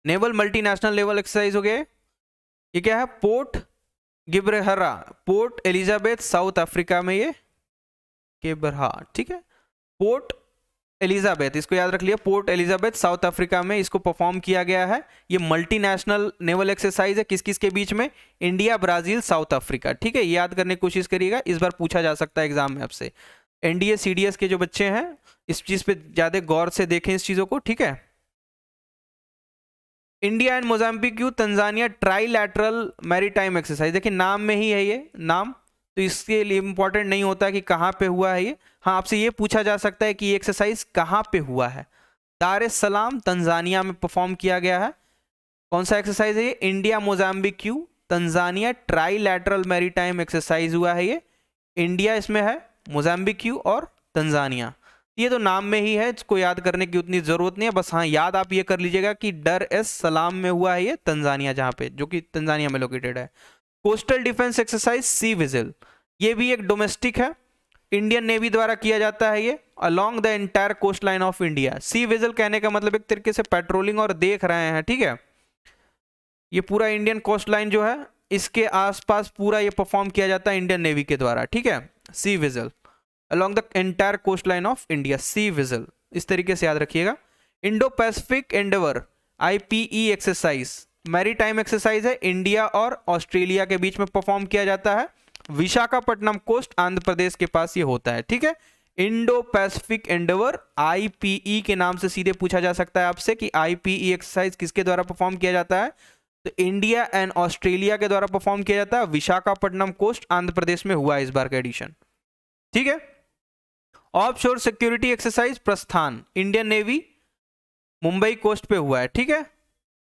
नेवल मल्टीनेशनल नेवल एक्सरसाइज हो गए। ये क्या है? Port Gqeberha, Port Elizabeth, South Africa में ये गिब्रहा। ठीक है, पोर्ट एलिजाबेथ, इसको याद रख लिया, पोर्ट एलिजाबेथ साउथ अफ्रीका में इसको परफॉर्म किया गया है। ये मल्टीनेशनल नेवल एक्सरसाइज है, किस किस के बीच में? India, Brazil, south Africa. ठीक है, याद करने की कोशिश करिएगा, इस बार पूछा जा सकता है एग्जाम में आपसे। एनडीए सीडीएस के जो बच्चे हैं इस चीज पे ज्यादा गौर से देखें इस चीजों को। ठीक है, India and Mozambique, Tanzania trilateral maritime exercise. देखिए नाम में ही है ये नाम, तो इसके लिए इंपॉर्टेंट नहीं होता कि कहाँ पे हुआ है ये। हाँ, आपसे ये पूछा जा सकता है कि ये एक्सरसाइज कहाँ पे हुआ है? दार एस सलाम तंजानिया में परफॉर्म किया गया है। कौन सा एक्सरसाइज है ये? India Mozambique Tanzania trilateral maritime exercise हुआ है ये। इंडिया इसमें है, मोजाम्बिक और तंजानिया, ये तो नाम में ही है, इसको याद करने की उतनी जरूरत नहीं है। बस हाँ, याद आप ये कर लीजिएगा कि डर एस सलाम में हुआ है ये, तंजानिया, जहाँ पे, जो कि तंजानिया में लोकेटेड है। Coastal defence exercise C vigil, ये भी एक डोमेस्टिक है, इंडियन नेवी द्वारा किया जाता है ये along the entire coast line of India. Sea vigil कहने का मतलब एक तरीके से पेट्रोलिंग और देख रहे हैं। ठीक है, ये पूरा इंडियन कोस्ट लाइन जो है इसके आसपास पूरा ये परफॉर्म किया जाता है इंडियन नेवी के द्वारा। ठीक है, sea vigil along the entire coast line of India, sea vigil, इस तरीके से याद रखिएगा। Indo Pacific endeavour IPE exercise maritime exercise है, इंडिया और ऑस्ट्रेलिया के बीच में परफॉर्म किया जाता है। विशाखापट्टनम कोस्ट आंध्र प्रदेश के पास ये होता है। ठीक है, इंडो पैसिफिक एंडेवर आईपीई के नाम से सीधे पूछा जा सकता है आपसे कि आईपीई एक्सरसाइज किसके द्वारा परफॉर्म किया जाता है? तो इंडिया एंड ऑस्ट्रेलिया के द्वारा परफॉर्म किया जाता है। विशाखापट्टनम कोस्ट आंध्र प्रदेश में हुआ है इस बार का एडिशन। ठीक है, ऑफशोर सिक्योरिटी एक्सरसाइज प्रस्थान, इंडियन नेवी मुंबई कोस्ट पे हुआ है। ठीक है,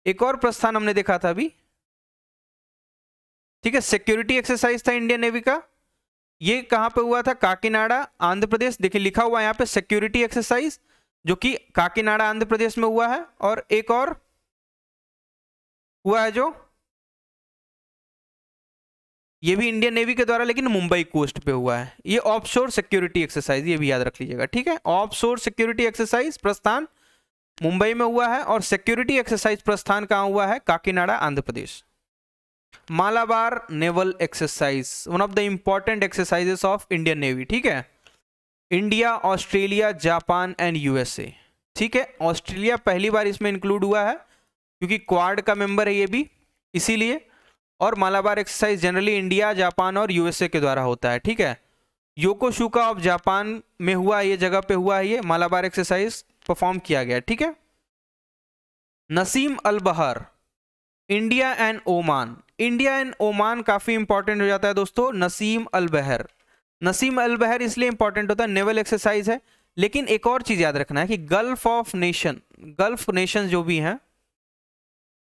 एक और प्रस्थान हमने देखा था अभी। ठीक है, सिक्योरिटी एक्सरसाइज था इंडियन नेवी का, ये कहां पे हुआ था? काकीनाडा आंध्र प्रदेश। देखिए लिखा हुआ है यहाँ पे सिक्योरिटी एक्सरसाइज, जो कि काकीनाडा आंध्र प्रदेश में हुआ है, और एक और हुआ है जो ये भी इंडियन नेवी के द्वारा, लेकिन मुंबई कोस्ट पे हुआ है। ये ऑफशोर सिक्योरिटी एक्सरसाइज, ये भी याद रख लीजिएगा, ठीक है। ऑफशोर सिक्योरिटी एक्सरसाइज प्रस्थान मुंबई में हुआ है, और सिक्योरिटी एक्सरसाइज प्रस्थान कहाँ हुआ है? Kakinada Andhra Pradesh. Malabar naval exercise, one of the important exercises of Indian navy, ठीक है। India, Australia, Japan and USA, ठीक है। ऑस्ट्रेलिया पहली बार इसमें इंक्लूड हुआ है क्योंकि क्वाड का मेंबर है ये भी, इसीलिए। और Malabar exercise generally India, Japan और यूएसए के द्वारा होता है, ठीक है। योकोशुका ऑफ जापान में हुआ, ये जगह पे हुआ है, ये मालाबार एक्सरसाइज परफॉर्म किया गया, ठीक है। नसीम अल बहर, India and Oman, India and Oman काफी इंपॉर्टेंट हो जाता है दोस्तों। नसीम अल बहर, नसीम अल बहर इसलिए इंपॉर्टेंट होता है, नेवल एक्सरसाइज है। लेकिन एक और चीज याद रखना है कि gulf of nation, gulf nation जो भी हैं,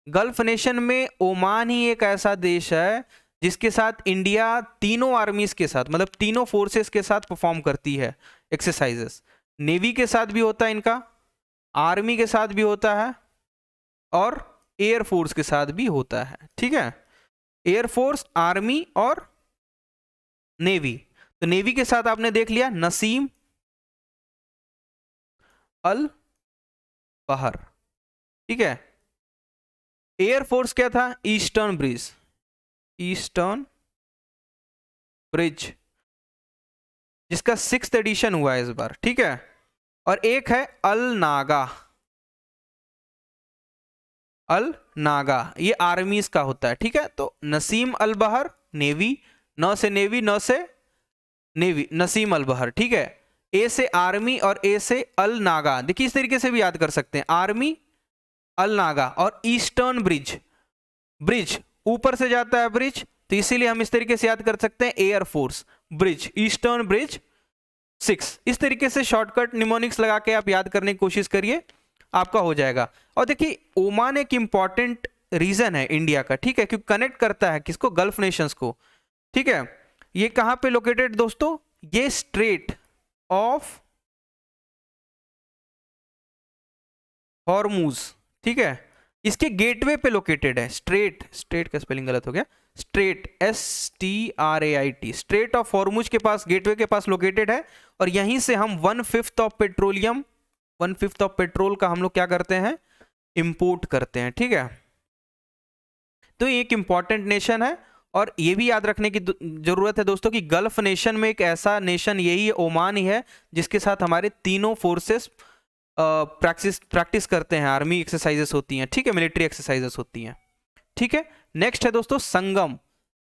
गल्फ नेशन में ओमान ही एक ऐसा देश है जिसके साथ इंडिया तीनों आर्मीज के साथ, मतलब तीनों फोर्सेस के साथ परफॉर्म करती है एक्सरसाइजेस। नेवी के साथ भी होता है इनका, आर्मी के साथ भी होता है, और एयरफोर्स के साथ भी होता है, ठीक है। एयरफोर्स, आर्मी और नेवी। तो नेवी के साथ आपने देख लिया नसीम अल बहर, ठीक है। एयरफोर्स क्या था? ईस्टर्न ब्रिज, ईस्टर्न ब्रिज, जिसका 6th एडिशन हुआ है इस बार, ठीक है। और एक है अल नागा, अल नागा, ये आर्मीज का होता है, ठीक है। तो नसीम अल बहर नेवी, न से नेवी, न से नेवी, नसीम अल बहर, ठीक है। ए से आर्मी और ए से अल नागा, देखिए इस तरीके से भी याद कर सकते हैं, आर्मी, अल नागा और ईस्टर्न ब्रिज, ब्रिज ऊपर से जाता है ब्रिज, तो इसीलिए हम इस तरीके से याद कर सकते हैं एयरफोर्स ब्रिज, ईस्टर्न ब्रिज 6। इस तरीके से शॉर्टकट निमोनिक्स लगा के आप याद करने की कोशिश करिए, आपका हो जाएगा। और देखिए ओमान एक इंपॉर्टेंट रीजन है इंडिया का, ठीक है, क्योंकि कनेक्ट करता है किसको? गल्फ नेशंस को, ठीक है। ये कहां पे लोकेटेड दोस्तों? ये स्ट्रेट ऑफ हॉर्मूज, ठीक है, इसके गेटवे पे लोकेटेड है। स्ट्रेट, स्ट्रेट का स्पेलिंग गलत हो गया, straight STRAIT, straight of Hormuz के पास, गेटवे के पास लोकेटेड है। और यहीं से हम 1/5 ऑफ पेट्रोलियम, 1/5 ऑफ पेट्रोल का हम लोग क्या करते हैं? इंपोर्ट करते हैं, ठीक है। तो ये एक इंपॉर्टेंट नेशन है, और ये भी याद रखने की जरूरत है दोस्तों कि गल्फ नेशन में एक ऐसा नेशन यही है, ओमान ही है, जिसके साथ हमारे तीनों फोर्सेस प्रैक्टिस करते हैं, आर्मी एक्सरसाइजेस होती हैं, ठीक है, मिलिट्री एक्सरसाइजेस होती हैं, ठीक है। नेक्स्ट है दोस्तों Sangam,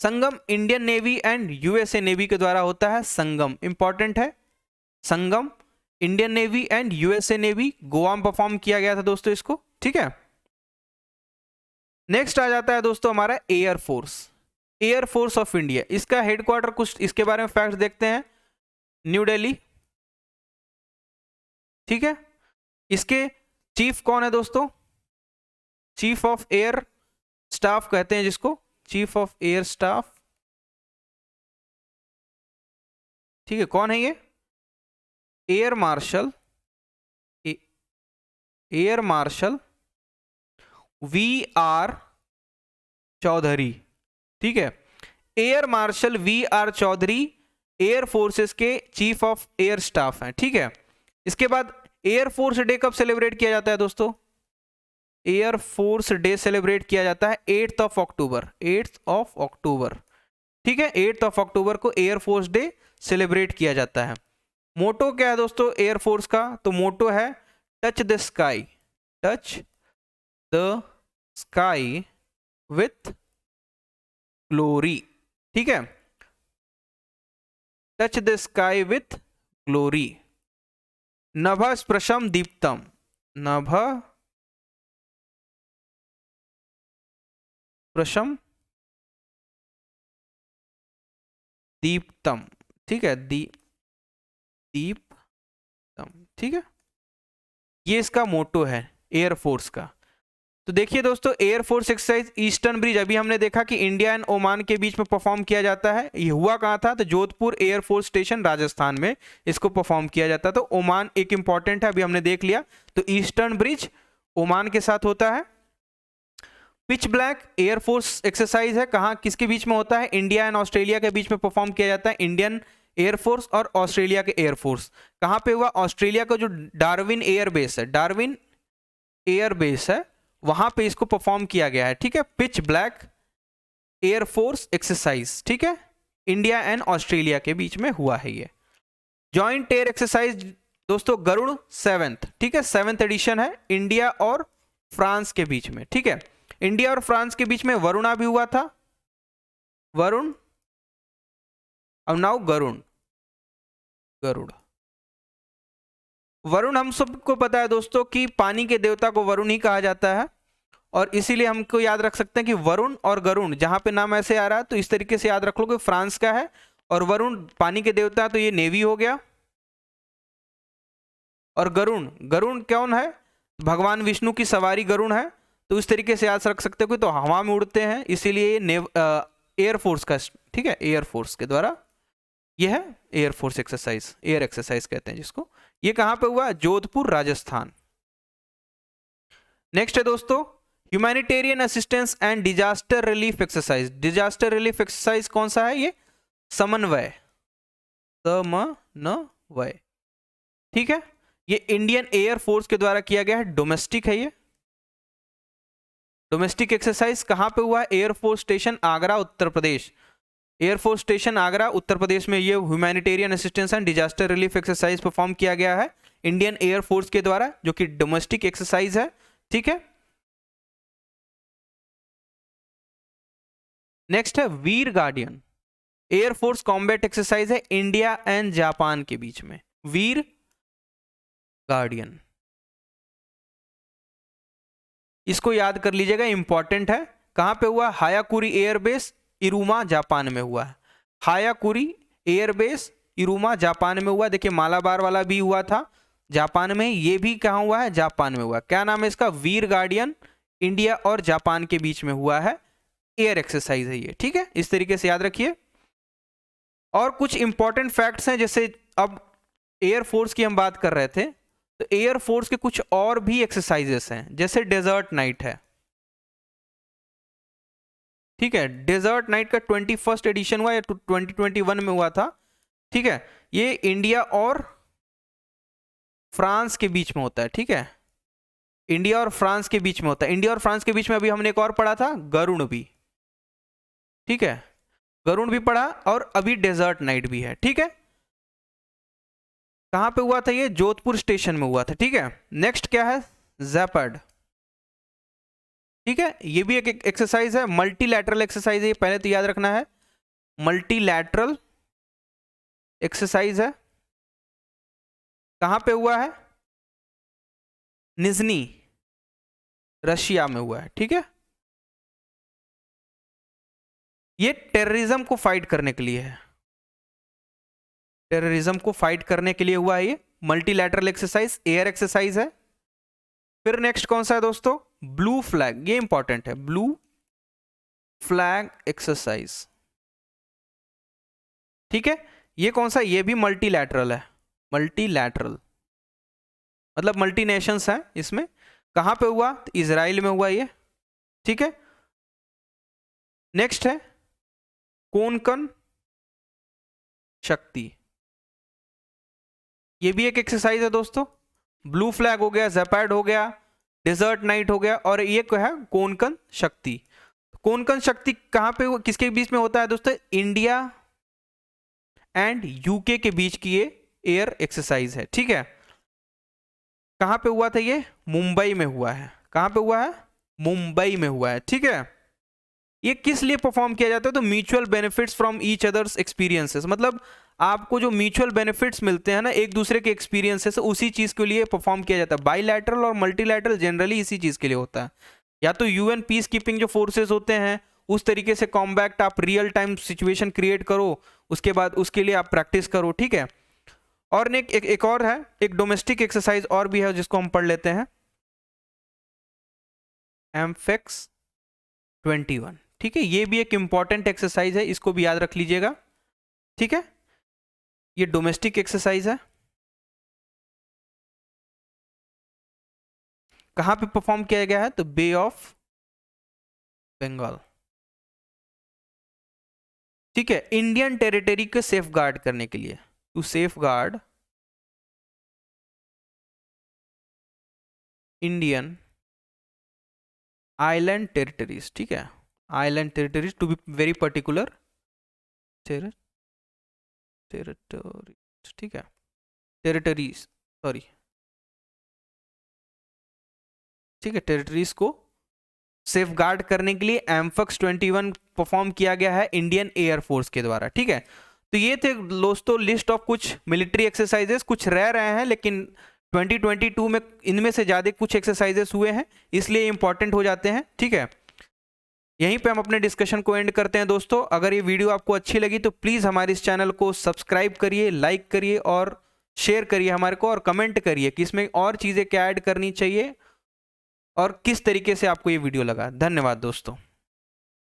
Sangam Indian navy and USA navy के द्वारा होता है। संगम इंपॉर्टेंट है, Sangam Indian navy and USA navy, Goa में परफॉर्म किया गया था दोस्तों इसको, ठीक है। नेक्स्ट आ जाता है दोस्तों हमारा एयरफोर्स, एयरफोर्स ऑफ इंडिया, इसका हेडक्वार्टर, कुछ इसके बारे में फैक्ट्स देखते हैं। न्यू दिल्ली, ठीक है। इसके चीफ कौन है दोस्तों? चीफ ऑफ एयर स्टाफ कहते हैं जिसको, चीफ ऑफ एयर स्टाफ, ठीक है। कौन है ये? Air marshal, air marshal VR Chaudhary, ठीक है। Air marshal VR Chaudhary air forces के चीफ ऑफ एयर स्टाफ हैं, ठीक है। इसके बाद एयर फोर्स डे कब सेलिब्रेट किया जाता है दोस्तों? एयर फोर्स डे सेलिब्रेट किया जाता है 8th of October, 8th of October, ठीक है। 8th ऑफ अक्टूबर को एयर फोर्स डे सेलिब्रेट किया जाता है। मोटो क्या है दोस्तों एयर फोर्स का? तो मोटो है touch the sky, touch the sky with glory, ठीक है, touch the sky with glory. नभ स्पृशम दीप्तम, नभ स्पृशम दीप्तम, ठीक है, दीप्तम, ठीक है। ये इसका मोटो है एयर फोर्स का। तो देखिए दोस्तों, एयरफोर्स एक्सरसाइज ईस्टर्न ब्रिज अभी हमने देखा कि इंडिया एंड ओमान के बीच में परफॉर्म किया जाता है। ये हुआ कहाँ था? तो जोधपुर एयरफोर्स स्टेशन राजस्थान में इसको परफॉर्म किया जाता है। तो ओमान एक इंपॉर्टेंट है, अभी हमने देख लिया। तो ईस्टर्न ब्रिज ओमान के साथ होता है। पिच ब्लैक एयरफोर्स एक्सरसाइज है, कहाँ किसके बीच में होता है? इंडिया एंड ऑस्ट्रेलिया के बीच में परफॉर्म किया जाता है। इंडियन एयरफोर्स और ऑस्ट्रेलिया के एयरफोर्स। कहाँ पे हुआ? ऑस्ट्रेलिया का जो डार्विन एयरबेस है, डार्विन एयरबेस है, वहां पे इसको परफॉर्म किया गया है। ठीक है, पिच ब्लैक एयरफोर्स एक्सरसाइज। ठीक है, इंडिया एंड ऑस्ट्रेलिया के बीच में हुआ है ये। जॉइंट एयर एक्सरसाइज दोस्तों गरुड़ 7th, ठीक है, 7th एडिशन है, इंडिया और फ्रांस के बीच में। ठीक है, इंडिया और फ्रांस के बीच में वरुणा भी हुआ था, वरुण, और नाउ गरुड़। गरुड़, वरुण हम सबको पता है दोस्तों कि पानी के देवता को वरुण ही कहा जाता है, और इसीलिए हमको याद रख सकते हैं कि वरुण और गरुड़, जहां पे नाम ऐसे आ रहा है तो इस तरीके से याद रख लो कि फ्रांस का है, और वरुण पानी के देवता, तो ये नेवी हो गया। और गरुड़, गरुड़ कौन है? भगवान विष्णु की सवारी गरुड़ है, तो इस तरीके से याद रख सकते हो कि तो हवा में उड़ते हैं, इसीलिए एयरफोर्स का, ठीक है, एयरफोर्स के द्वारा यह है एयरफोर्स एक्सरसाइज, एयर एक्सरसाइज कहते हैं जिसको। ये कहां पे हुआ? जोधपुर राजस्थान। नेक्स्ट है दोस्तों humanitarian assistance and disaster relief exercise. Disaster relief exercise कौन सा है? ये समन्वय, समन्वय। ठीक है, ये इंडियन एयर फोर्स के द्वारा किया गया है, डोमेस्टिक है ये। डोमेस्टिक एक्सरसाइज कहां पे हुआ है? Air force station Agra, Uttar Pradesh. Air force station Agra, Uttar Pradesh में ये humanitarian assistance and disaster relief exercise perform किया गया है इंडियन एयर फोर्स के द्वारा, जो कि डोमेस्टिक एक्सरसाइज है। ठीक है, नेक्स्ट है वीर गार्डियन, एयरफोर्स कॉम्बैट एक्सरसाइज है इंडिया एंड जापान के बीच में। वीर गार्डियन, इसको याद कर लीजिएगा, इंपॉर्टेंट है। कहां पे हुआ? हायाकुरी एयरबेस, इरुमा, जापान में हुआ है। हायाकुरी एयरबेस, इरुमा, जापान में हुआ। देखिए मालाबार वाला भी हुआ था जापान में, ये भी कहां हुआ है? जापान में हुआ। क्या नाम है इसका? वीर गार्डियन, इंडिया और जापान के बीच में हुआ है, एयर एक्सरसाइज है ये। ठीक है, इस तरीके से याद रखिए। और कुछ इंपॉर्टेंट फैक्ट्स हैं, जैसे अब एयरफोर्स की हम बात कर रहे थे, तो एयरफोर्स के कुछ और भी एक्सरसाइजेस हैं, जैसे डेजर्ट नाइट है। ठीक है, डेजर्ट नाइट का 21st एडिशन हुआ या 2021 में हुआ था। ठीक है, ये इंडिया और फ्रांस के बीच में होता है। ठीक है, इंडिया और फ्रांस के बीच में होता है। इंडिया और फ्रांस के बीच में अभी हमने एक और पढ़ा था, गरुड़ भी। ठीक है, गरुड़ भी पढ़ा, और अभी डेजर्ट नाइट भी है। ठीक है, कहां पे हुआ था ये? जोधपुर स्टेशन में हुआ था। ठीक है, नेक्स्ट क्या है? जैपर्ड। ठीक है, ये भी एक एक्सरसाइज है, मल्टीलैटरल एक्सरसाइज है, ये पहले तो याद रखना है, मल्टीलैटरल एक्सरसाइज है। कहां पे हुआ है? निजनी, रशिया में हुआ है। ठीक है, ये टेररिज्म को फाइट करने के लिए है, टेररिज्म को फाइट करने के लिए हुआ है ये मल्टीलैटरल एक्सरसाइज, एयर एक्सरसाइज है। फिर नेक्स्ट कौन सा है दोस्तों? ब्लू फ्लैग, ये इंपॉर्टेंट है, ब्लू फ्लैग एक्सरसाइज। ठीक है, ये कौन सा? ये भी मल्टीलैटरल है, मल्टीलैटरल मतलब मल्टी नेशंस है इसमें। कहां पे हुआ? तो इजराइल में हुआ ये। ठीक है, नेक्स्ट है कोंकण शक्ति, ये भी एक एक्सरसाइज है दोस्तों। ब्लू फ्लैग हो गया, जैपर्ड हो गया, डेजर्ट नाइट हो गया, और ये क्या है? कोंकण शक्ति। कोंकण शक्ति कहां पे, किसके बीच में होता है दोस्तों? इंडिया एंड यूके के बीच की ये एयर एक्सरसाइज है। ठीक है, कहां पे हुआ था ये? मुंबई में हुआ है। कहां पे हुआ है? मुंबई में हुआ है। ठीक है, ये किस लिए परफॉर्म किया जाता है? तो mutual benefits from each others experiences, मतलब आपको जो म्यूचुअल बेनिफिट्स मिलते हैं ना एक दूसरे के एक्सपीरियंसेस, उसी चीज के लिए परफॉर्म किया जाता है। बाईलैटरल और मल्टीलैटरल जनरली इसी चीज के लिए होता है। या तो यूएन पीस कीपिंग जो फोर्सेस होते हैं उस तरीके से कॉम्बैक्ट आप रियल टाइम सिचुएशन क्रिएट करो, उसके बाद उसके लिए आप प्रैक्टिस करो। ठीक है, और एक और है, एक डोमेस्टिक एक्सरसाइज और भी है जिसको हम पढ़ लेते हैं, एम्फेक्स 21। ठीक है, ये भी एक इंपॉर्टेंट एक्सरसाइज है, इसको भी याद रख लीजिएगा। ठीक है, ये डोमेस्टिक एक्सरसाइज है। कहां पे परफॉर्म किया गया है? तो बे ऑफ बंगाल। ठीक है, इंडियन टेरिटरी को सेफ गार्ड करने के लिए, to safeguard Indian island territories. ठीक है, island territories, to be very particular, territories. ठीक है, टेरिटरीज, सॉरी। ठीक है, टेरिटरीज को सेफ गार्ड करने के लिए एम्फक्स 21 परफॉर्म किया गया है इंडियन एयरफोर्स के द्वारा। ठीक है, तो ये थे दोस्तों लिस्ट ऑफ कुछ मिलिट्री एक्सरसाइजेस, कुछ रह रहे हैं लेकिन 2022 में इनमें से ज़्यादा कुछ एक्सरसाइजेस हुए हैं, इसलिए इंपॉर्टेंट हो जाते हैं। ठीक है, यहीं पे हम अपने डिस्कशन को एंड करते हैं दोस्तों। अगर ये वीडियो आपको अच्छी लगी तो प्लीज़ हमारे इस चैनल को सब्सक्राइब करिए, लाइक करिए और शेयर करिए हमारे को, और कमेंट करिए कि इसमें और चीज़ें क्या ऐड करनी चाहिए और किस तरीके से आपको ये वीडियो लगा। धन्यवाद दोस्तों।